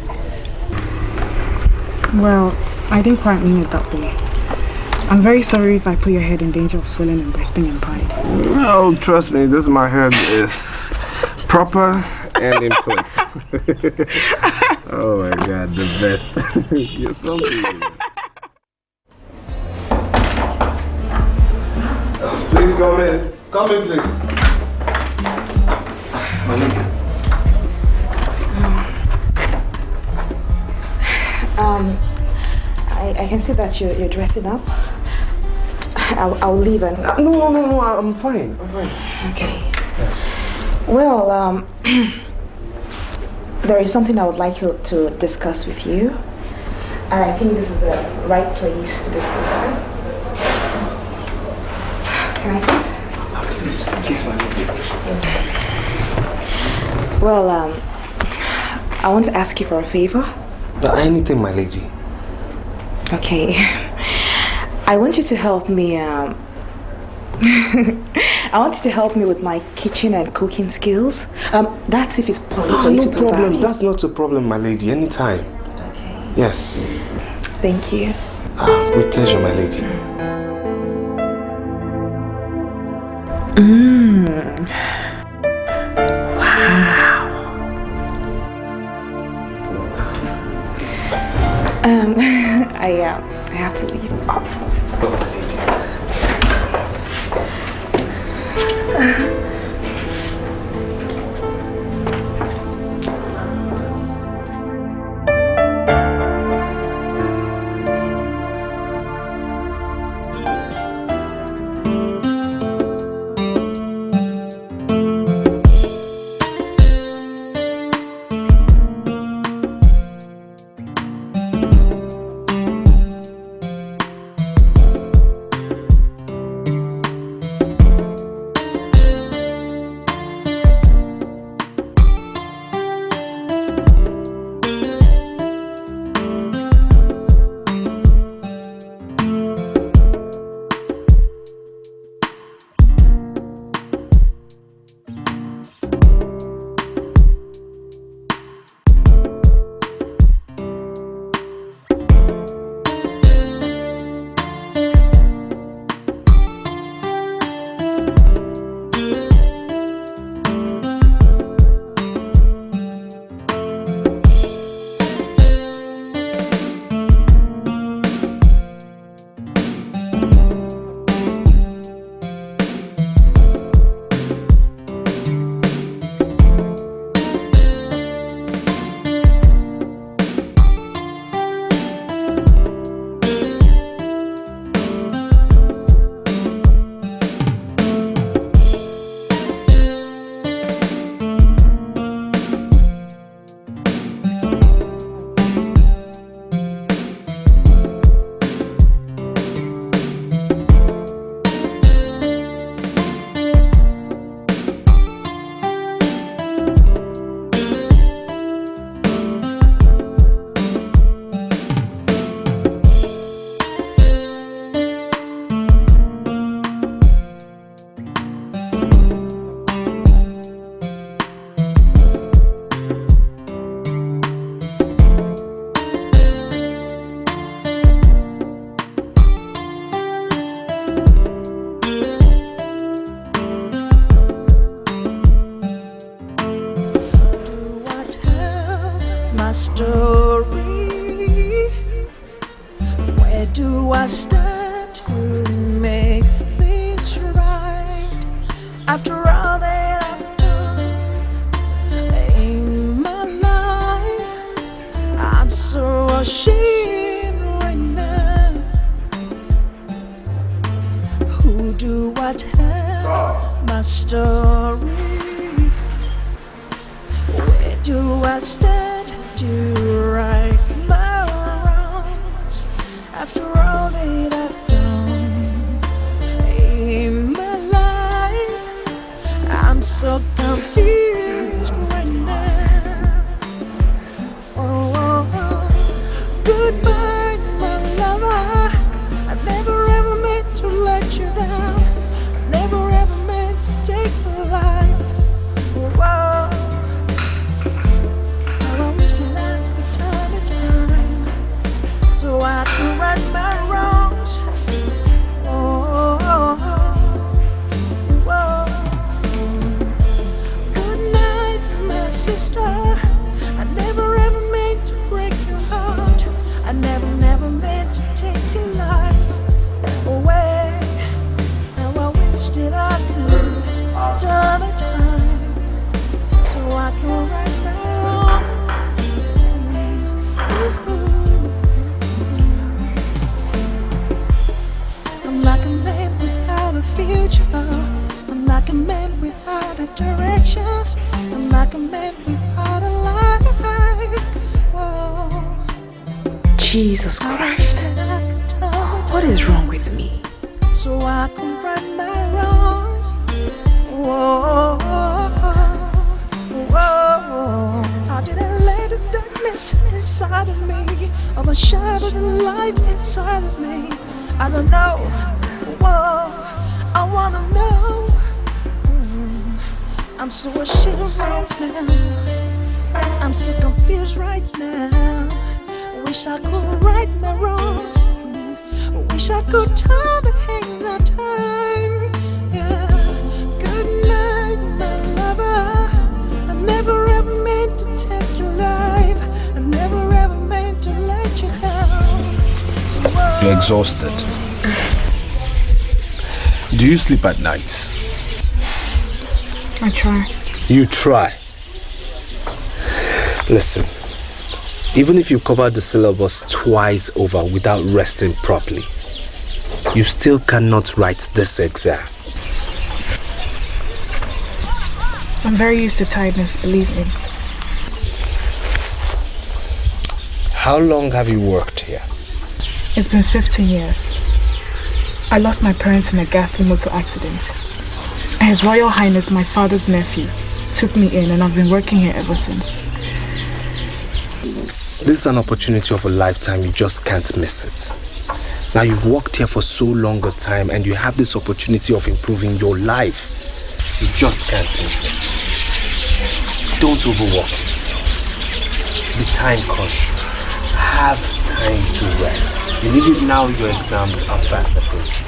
Speaker 3: Well, I didn't quite mean it that way. I'm very sorry if I put your head in danger of swelling and bursting in pride.
Speaker 4: No, trust me, my head is proper and in place. Oh my God, the best. You're so good. Please come in. Come in, please.
Speaker 1: I can see that you're dressing up. I'll leave and...
Speaker 4: No, I'm fine.
Speaker 1: Okay. Well, there is something I would like to discuss with you. And I think this is the right place to discuss that. Can I sit?
Speaker 4: Please, my lady.
Speaker 1: Well, I want to ask you for a favor.
Speaker 4: Anything, my lady.
Speaker 1: Okay. I want you to help me, I want you to help me with my kitchen and cooking skills. That's if it's possible for you to do
Speaker 4: No problem.
Speaker 1: that.
Speaker 4: That's not a problem, my lady. Anytime.
Speaker 1: Okay.
Speaker 4: Yes.
Speaker 1: Thank you.
Speaker 4: With pleasure, my lady.
Speaker 1: Wow. I have to leave.
Speaker 8: I stand to make things right? After all that I've done in my life, I'm so ashamed right now. Who do I tell my story? Where do I stand to right my wrongs? After all that I've done in my life, I'm so confused right now. Oh, oh, oh. Goodbye, my lover. I never ever meant to let you down. I never ever meant to take your life. Whoa. How I wish that I could turn the time so I could right my wrongs. Oh, oh, oh, oh. Good night, my sister. I never ever meant to break your heart. I never meant to take your life away. Now I wish that I could turn the time so I can right my wrongs. I'm like a man without a future. I'm like a man without a direction. I'm like a man without a life. Oh,
Speaker 1: Jesus Christ. What is wrong with me?
Speaker 8: so I can right my wrongs. Whoa, whoa. How did I let the darkness inside of me overshadow the light inside of me? I don't know. Whoa, I wanna know. I'm so ashamed right now. I'm so confused right now. Wish I could right my wrongs. Wish I could turn the hands of time. Yeah. Good night, my lover. I never ever meant to take your life. I never ever meant to let you down. Whoa.
Speaker 4: You're exhausted. Do you sleep at nights?
Speaker 3: I try.
Speaker 4: You try. Listen, even if you cover the syllabus twice over without resting properly, you still cannot write this exam.
Speaker 3: I'm very used to tiredness, believe me.
Speaker 4: How long have you worked here?
Speaker 3: It's been 15 years. I lost my parents in a ghastly motor accident. And His Royal Highness, my father's nephew, took me in, and I've been working here ever since.
Speaker 4: This is an opportunity of a lifetime. You just can't miss it. Now you've worked here for so long a time and you have this opportunity of improving your life. You just can't miss it. Don't overwork it. Be time conscious. Have time to rest. You need it now. Your exams are fast approaching.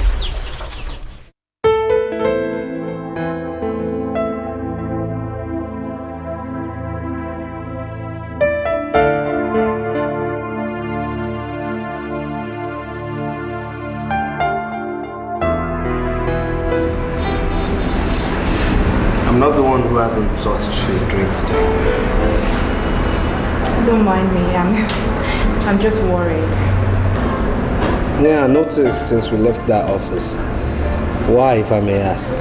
Speaker 4: I'm not the one who hasn't thought to choose drink today.
Speaker 3: Don't mind me, I'm just worried.
Speaker 4: Yeah, I noticed since we left that office. Why, if I may ask?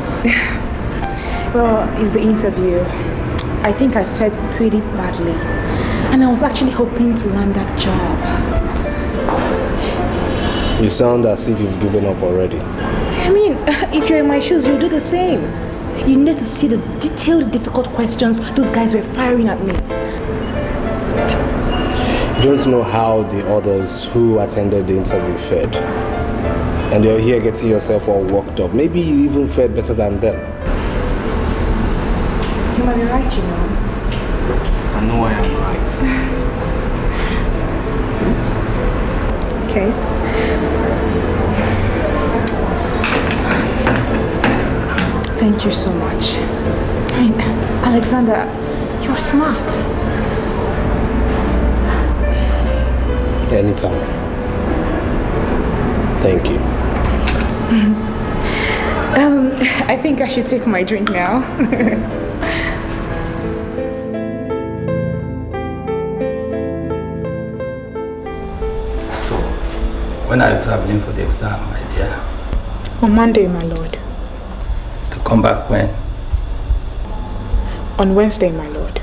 Speaker 1: Well, it's the interview. I think I fared pretty badly. And I was actually hoping to land that job.
Speaker 4: You sound as if you've given up already.
Speaker 1: I mean, if you're in my shoes, you'll do the same. You need to see the detailed, difficult questions those guys were firing at me.
Speaker 4: You don't know how the others who attended the interview fared. And you're here getting yourself all worked up. Maybe you even fared better than them.
Speaker 1: You might be right, you know.
Speaker 4: I know I am right.
Speaker 1: Okay. Thank you so much. I mean, Alexander, you're smart.
Speaker 4: Anytime. Thank you.
Speaker 3: I think I should take my drink now.
Speaker 2: So, when are you traveling for the exam, my dear?
Speaker 3: On Monday, my lord.
Speaker 2: To come back when?
Speaker 3: On Wednesday, my lord.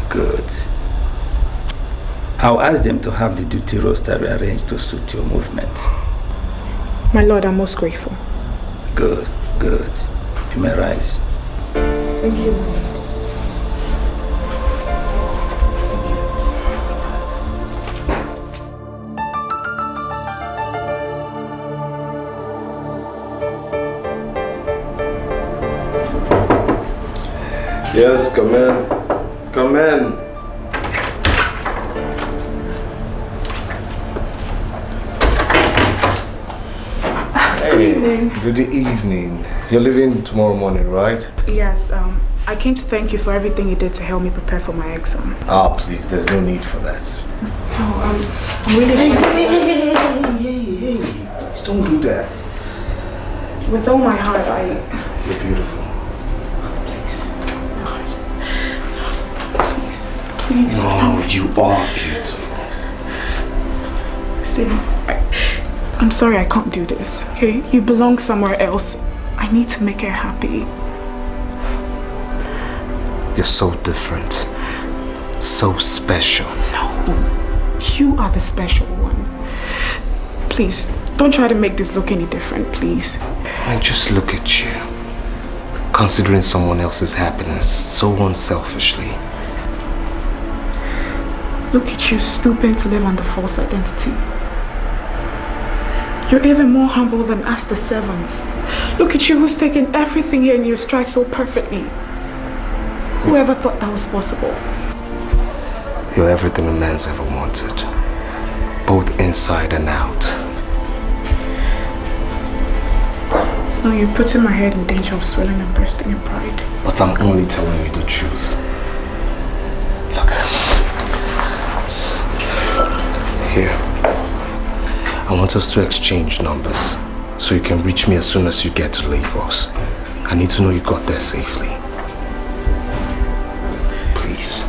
Speaker 2: Good. I'll ask them to have the duty roster rearranged to suit your movement.
Speaker 3: My lord, I'm most grateful.
Speaker 2: Good, good. You may rise.
Speaker 3: Thank you, my lord.
Speaker 6: Yes, come in. Come in.
Speaker 4: Hey, good evening. You're leaving tomorrow morning, right?
Speaker 3: Yes, I came to thank you for everything you did to help me prepare for my exam.
Speaker 4: Ah, please, there's no need for that.
Speaker 3: Oh, I'm really
Speaker 4: Hey, please don't do that.
Speaker 3: With all my heart,
Speaker 4: You're beautiful.
Speaker 3: Please.
Speaker 4: No, you are beautiful.
Speaker 3: See, I'm sorry I can't do this, okay? You belong somewhere else. I need to make her happy.
Speaker 4: You're so different. So special.
Speaker 3: No, you are the special one. Please, don't try to make this look any different, please.
Speaker 4: And just look at you. Considering someone else's happiness so unselfishly.
Speaker 3: Look at you, stooping to live under false identity. You're even more humble than us, the servants. Look at you, who's taken everything here in your stride so perfectly. Whoever thought that was possible?
Speaker 4: You're everything a man's ever wanted. Both inside and out.
Speaker 3: Now you're putting my head in danger of swelling and bursting in pride.
Speaker 4: But I'm only telling you the truth. Look. Here. I want us to exchange numbers so you can reach me as soon as you get to Lagos. I need to know you got there safely. Please.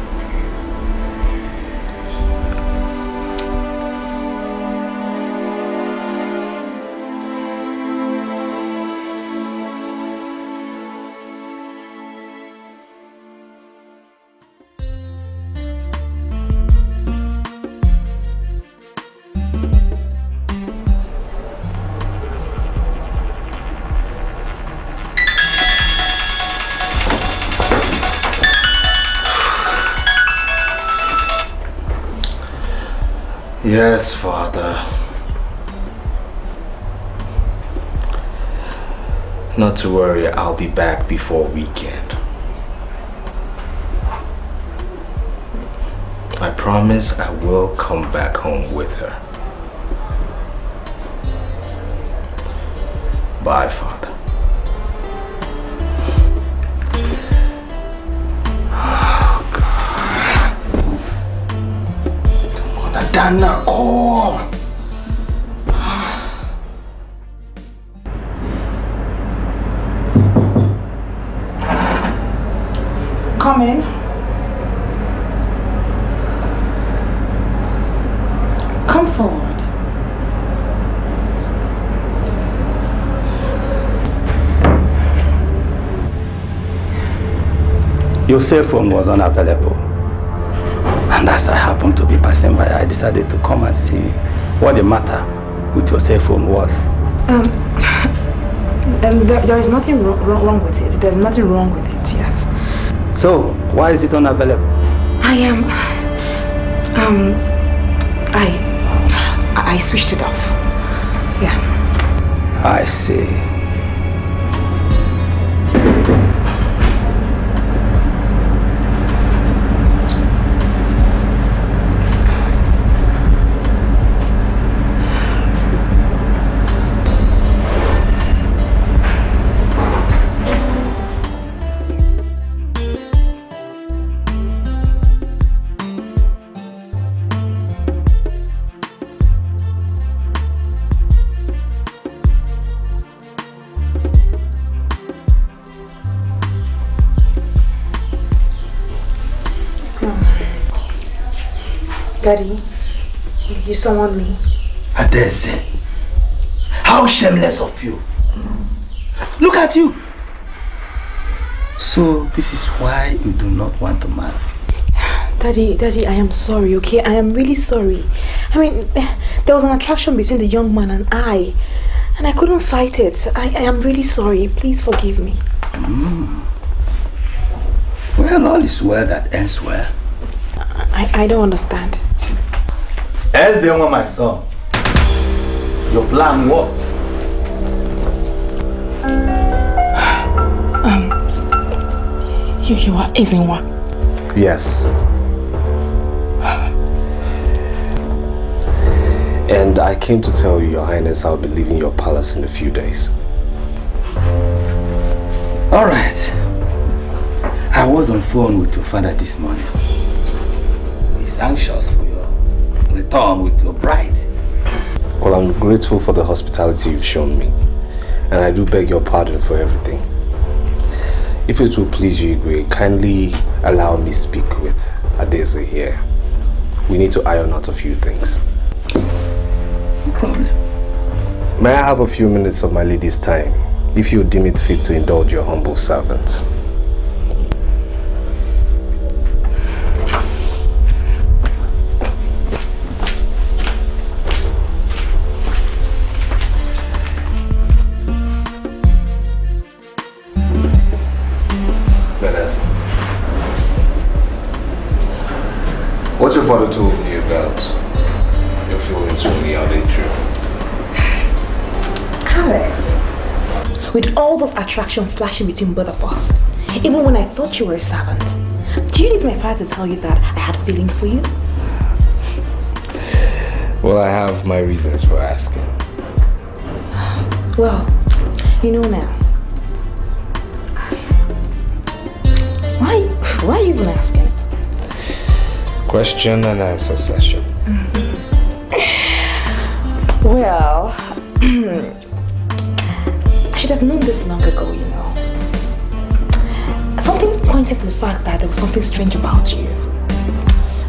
Speaker 4: Yes, Father. Not to worry, I'll be back before weekend. I promise I will come back home with her. Bye, Father. Oh, God. Dana, call.
Speaker 3: Come in. Come forward.
Speaker 2: Your cell phone was unavailable. And as I happened to be passing by, I decided to come and see what the matter with your cell phone was.
Speaker 1: There is nothing wrong with it. There's nothing wrong with it, yes.
Speaker 2: So, why is it unavailable?
Speaker 1: I switched it off. Yeah.
Speaker 2: I see.
Speaker 1: Daddy, you summoned me.
Speaker 2: Adese, how shameless of you. Look at you. So this is why you do not want to marry.
Speaker 1: Daddy, I am sorry, okay? I am really sorry. I mean, there was an attraction between the young man and I couldn't fight it. I am really sorry. Please forgive me.
Speaker 2: Well, all is well that ends well.
Speaker 1: I don't understand.
Speaker 2: Ezuruonye, my son, your plan worked.
Speaker 1: You are Ezuruonye.
Speaker 4: Yes. And I came to tell you, Your Highness, I'll be leaving your palace in a few days.
Speaker 2: All right. I was on phone with your father this morning. He's anxious for your return with your bride.
Speaker 4: Well, I'm grateful for the hospitality you've shown me. And I do beg your pardon for everything. If it will please you, Igwe, kindly allow me speak with Adese here. We need to iron out a few things.
Speaker 2: No problem.
Speaker 4: May I have a few minutes of my lady's time, if you deem it fit to indulge your humble servant? Vanessa. What your father told me about your feelings for me, are they true?
Speaker 1: Alex, with all this attraction flashing between both of us, even when I thought you were a servant, do you need my father to tell you that I had feelings for you?
Speaker 4: Well, I have my reasons for asking.
Speaker 1: Well, you know now. Why are you even asking?
Speaker 4: Question and answer session.
Speaker 1: Well, I should have known this long ago, you know. Something pointed to the fact that there was something strange about you.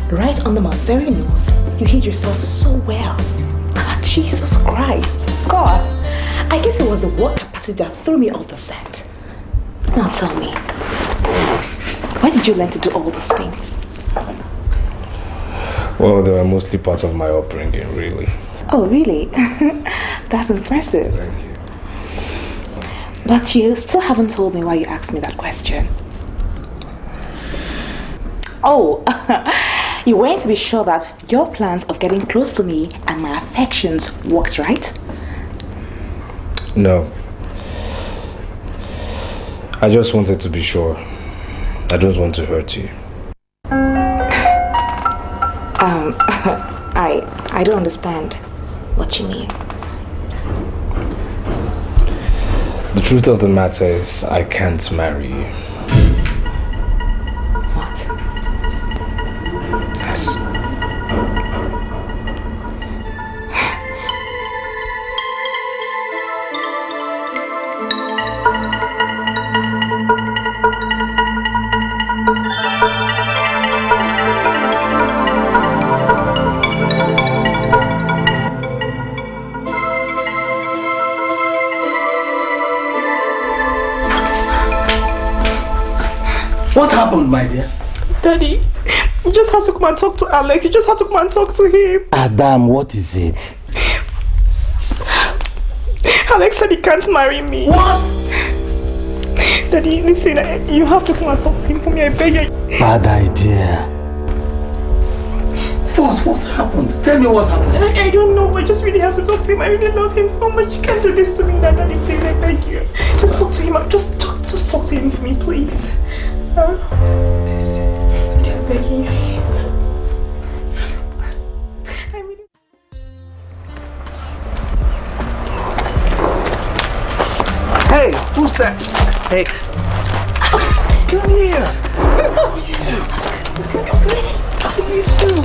Speaker 1: Right under my very nose, you hid yourself so well. Jesus Christ. God, I guess it was the work capacity that threw me off the scent. Now tell me, why did you learn to do all these things?
Speaker 4: Well, they were mostly part of my upbringing, really.
Speaker 1: Oh, really? That's impressive.
Speaker 4: Thank you.
Speaker 1: But you still haven't told me why you asked me that question. Oh, you wanted to be sure that your plans of getting close to me and my affections worked, right?
Speaker 4: No. I just wanted to be sure. I don't want to hurt you.
Speaker 1: I don't understand what you mean.
Speaker 4: The truth of the matter is, I can't marry you.
Speaker 1: What?
Speaker 4: Yes.
Speaker 2: What happened, my dear?
Speaker 1: Daddy, you just have to come and talk to Alex. You just have to come and talk to him.
Speaker 2: Adam, what is it?
Speaker 1: Alex said he can't marry me.
Speaker 2: What?
Speaker 1: Daddy, listen, you have to come and talk to him for me. I beg you.
Speaker 2: Bad idea. Boss, what happened? Tell me what happened.
Speaker 1: I don't know. I just really have to talk to him. I really love him so much. You can't do this to me, Daddy. Please, I beg you. Just talk to him. Just talk to him for me, please. I'm begging you.
Speaker 9: Hey, who's that? Hey. Come here.
Speaker 1: You too.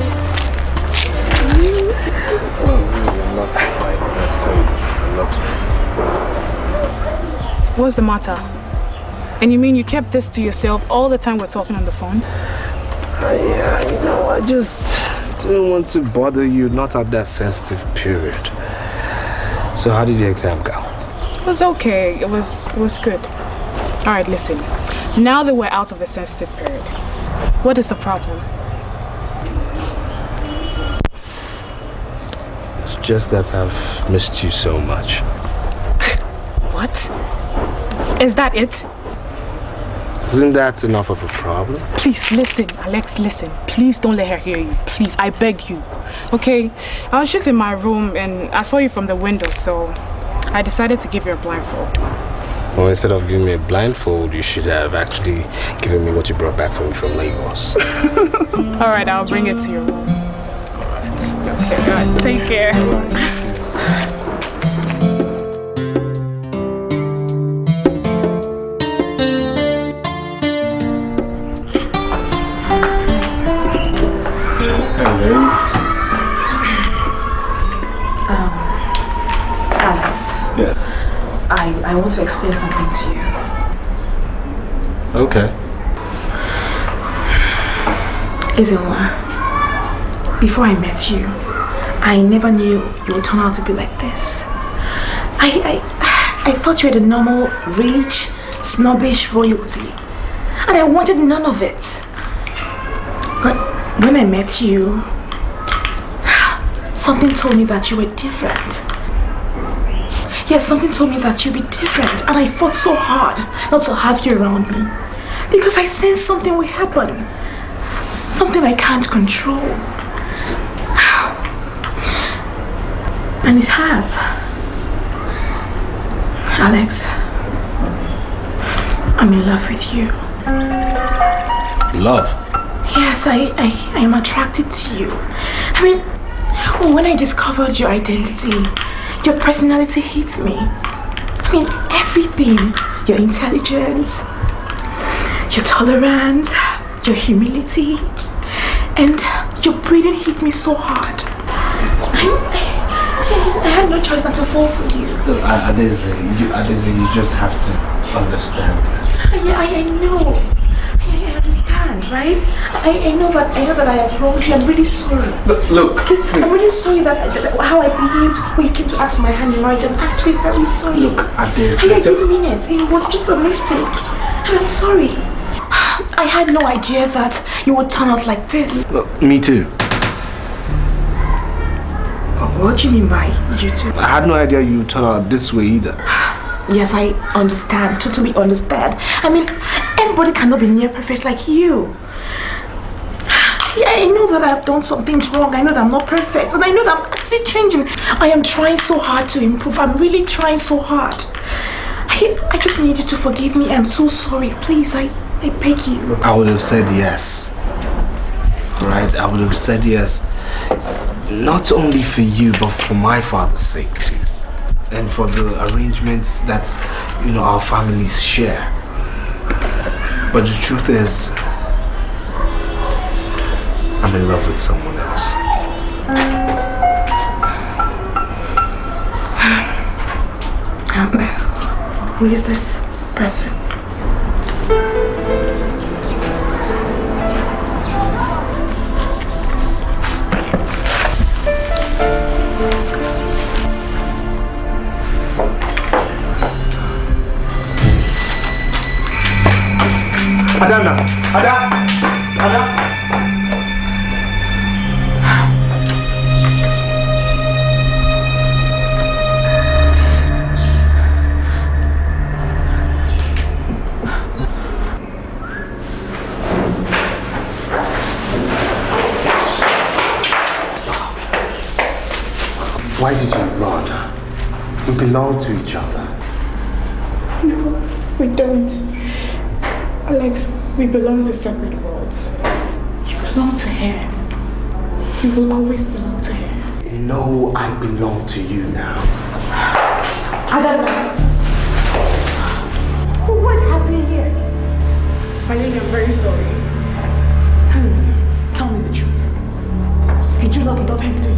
Speaker 4: I'm not fine. I have to tell you this. I'm not fine.
Speaker 3: What's the matter? And you mean you kept this to yourself all the time we're talking on the phone?
Speaker 9: Yeah, I
Speaker 4: didn't want to bother you, not at that sensitive period. So how did the exam go?
Speaker 3: It was okay. It was good. All right, listen. Now that we're out of the sensitive period, what is the problem?
Speaker 4: It's just that I've missed you so much.
Speaker 3: What? Is that it?
Speaker 4: Isn't that enough of a problem?
Speaker 3: Please listen, Alex, listen. Please don't let her hear you. Please, I beg you. Okay? I was just in my room and I saw you from the window, so I decided to give you a blindfold.
Speaker 4: Well, instead of giving me a blindfold, you should have actually given me what you brought back for me from Lagos.
Speaker 3: Alright, I'll bring it to your room. Alright. Okay, alright. Take care.
Speaker 1: Alex.
Speaker 4: Yes.
Speaker 1: I want to explain something to you.
Speaker 4: Okay.
Speaker 1: Ezuruonye, before I met you, I never knew you would turn out to be like this. I thought you were the normal, rich, snobbish royalty, and I wanted none of it. But when I met you, something told me that you were different. Yes, something told me that you'd be different, and I fought so hard not to have you around me because I sensed something will happen, something I can't control. And it has. Alex, I'm in love with you.
Speaker 4: Love?
Speaker 1: Yes, I am attracted to you. I mean, when I discovered your identity, your personality hits me. I mean, everything. Your intelligence, your tolerance, your humility, and your breathing hit me so hard. I had no choice than to fall for you.
Speaker 4: Look, Adeze, you just have to understand.
Speaker 1: I know. I understand, right? I know that I have wronged you. I'm really sorry.
Speaker 4: Look.
Speaker 1: I'm really sorry that how I behaved when you came to ask my hand in marriage. I'm actually very sorry.
Speaker 4: Look, Adeze.
Speaker 1: I didn't mean it. It was just a mistake. And I'm sorry. I had no idea that you would turn out like this.
Speaker 4: Look, me too.
Speaker 1: What do you mean by you too?
Speaker 4: I had no idea you would turn out this way either.
Speaker 1: Yes, I understand. Totally understand. I mean, everybody cannot be near perfect like you. I know that I've done some things wrong. I know that I'm not perfect. And I know that I'm actually changing. I am trying so hard to improve. I'm really trying so hard. I just need you to forgive me. I'm so sorry. Please, I beg you.
Speaker 4: I would have said yes. Right? I would have said yes. Not only for you, but for my father's sake too. And for the arrangements that, our families share. But the truth is, I'm in love with someone else.
Speaker 1: Who is this person?
Speaker 4: Ada. Why did you run? We belong to each other.
Speaker 3: No, we don't. Alex, we belong to separate worlds. You belong to her. You will always belong to her.
Speaker 4: No, I belong to you now.
Speaker 1: Adam! What is happening here?
Speaker 3: My lady, I'm very sorry.
Speaker 1: Tell me the truth. You do not love him, do you?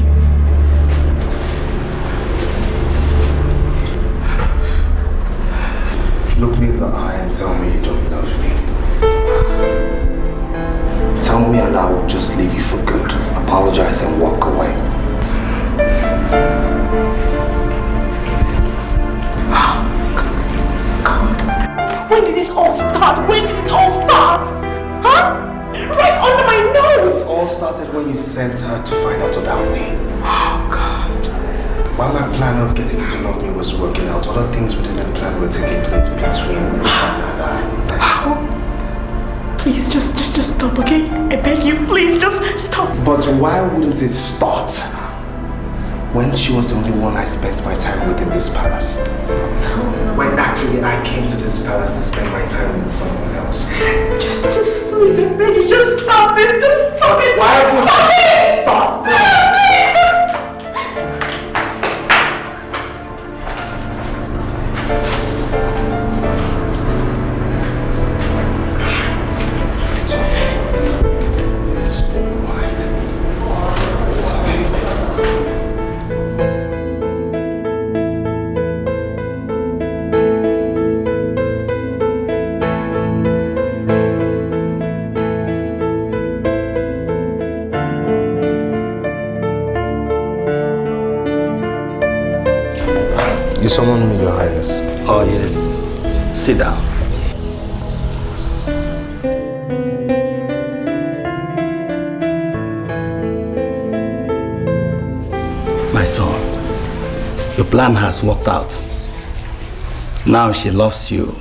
Speaker 4: Look me in the eye and tell me you don't love me. Tell me and I will just leave you for good. apologize and walk away.
Speaker 1: God. When did this all start? When did it all start? Huh? Right under my nose!
Speaker 4: It all started when you sent her to find out about me.
Speaker 1: Oh, God.
Speaker 4: While my plan of getting you to love me was working out, other things we didn't plan were taking place between Hannah and I.
Speaker 1: How? Please, just stop, okay? I beg you, please, just stop.
Speaker 4: But why wouldn't it start when she was the only one I spent my time with in this palace? When actually I came to this palace to spend my time with someone else.
Speaker 1: Just please, I beg you, just stop it, just stop it.
Speaker 4: Why would you stop? You summoned me, Your Highness.
Speaker 2: Oh, yes. Sit down. My son, your plan has worked out. Now she loves you.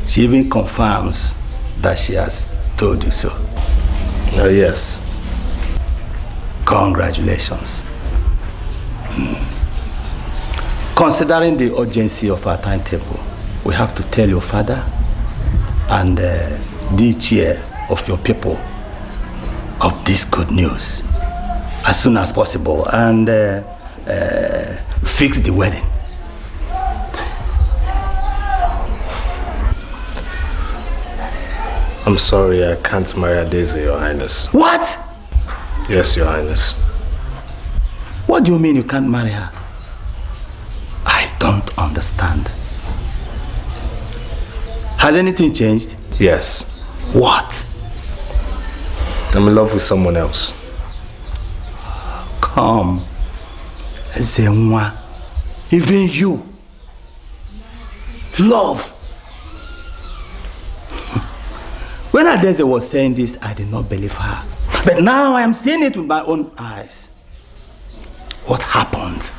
Speaker 2: She even confirms that she has told you so.
Speaker 4: Yes.
Speaker 2: Congratulations. Considering the urgency of our timetable, we have to tell your father and the chair of your people of this good news as soon as possible and fix the wedding.
Speaker 4: I'm sorry, I can't marry Adeze, Your Highness.
Speaker 2: What?
Speaker 4: Yes, Your Highness.
Speaker 2: What do you mean you can't marry her? I don't understand. Has anything changed?
Speaker 4: Yes.
Speaker 2: What?
Speaker 4: I'm in love with someone else.
Speaker 2: Come. Ezuruonye. Even you. Love. When Adeze was saying this, I did not believe her. But now I am seeing it with my own eyes. What happened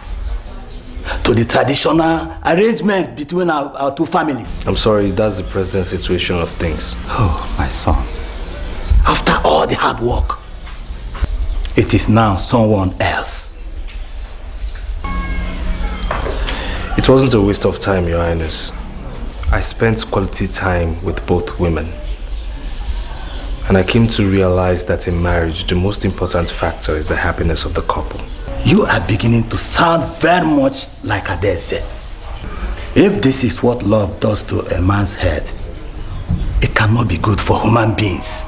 Speaker 2: to the traditional arrangement between our two families?
Speaker 4: I'm sorry, that's the present situation of things.
Speaker 2: Oh, my son. After all the hard work, it is now someone else.
Speaker 4: It wasn't a waste of time, Your Highness. I spent quality time with both women. And I came to realize that in marriage, the most important factor is the happiness of the couple.
Speaker 2: You are beginning to sound very much like Adeze. If this is what love does to a man's head, it cannot be good for human beings.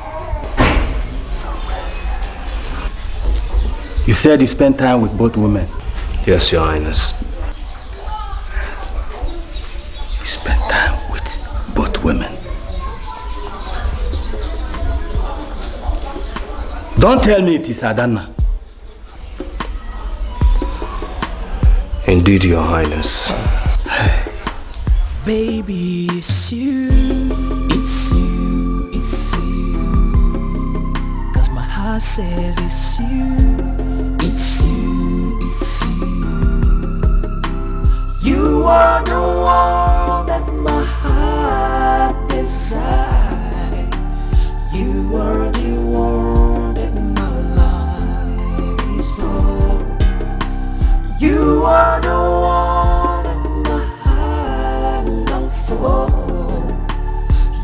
Speaker 2: You said you spent time with both women?
Speaker 4: Yes, Your Highness.
Speaker 2: You spent time with both women? Don't tell me it is Adana.
Speaker 4: Indeed, Your Highness.
Speaker 8: Baby, it's you, it's you, it's you. 'Cause my heart says it's you, it's you, it's you. You are the one that my heart desires. You are the one that my life is for. You are the one that my heart longs for.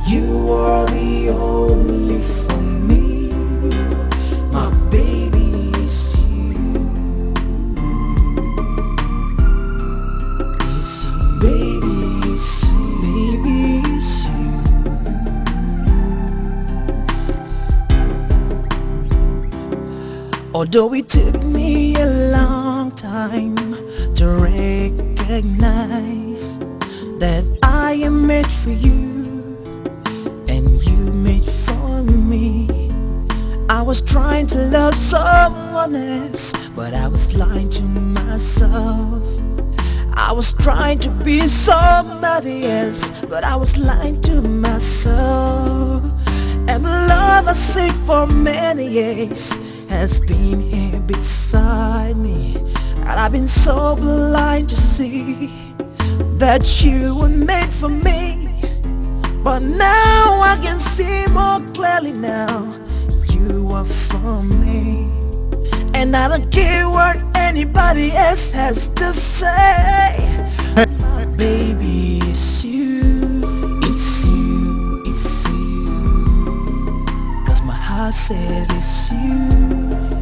Speaker 8: You are the only for me. My baby is you. It's you, baby, it's you, baby, it's you. Although it took me a long time to recognize that I am made for you and you made for me, I was trying to love someone else, but I was lying to myself. I was trying to be somebody else, but I was lying to myself. And the love I seek for many years has been here beside me, and I've been so blind to see that you were made for me. But now I can see more clearly now, you are for me. And I don't care what anybody else has to say. My baby, it's you, it's you, it's you. 'Cause my heart says it's you.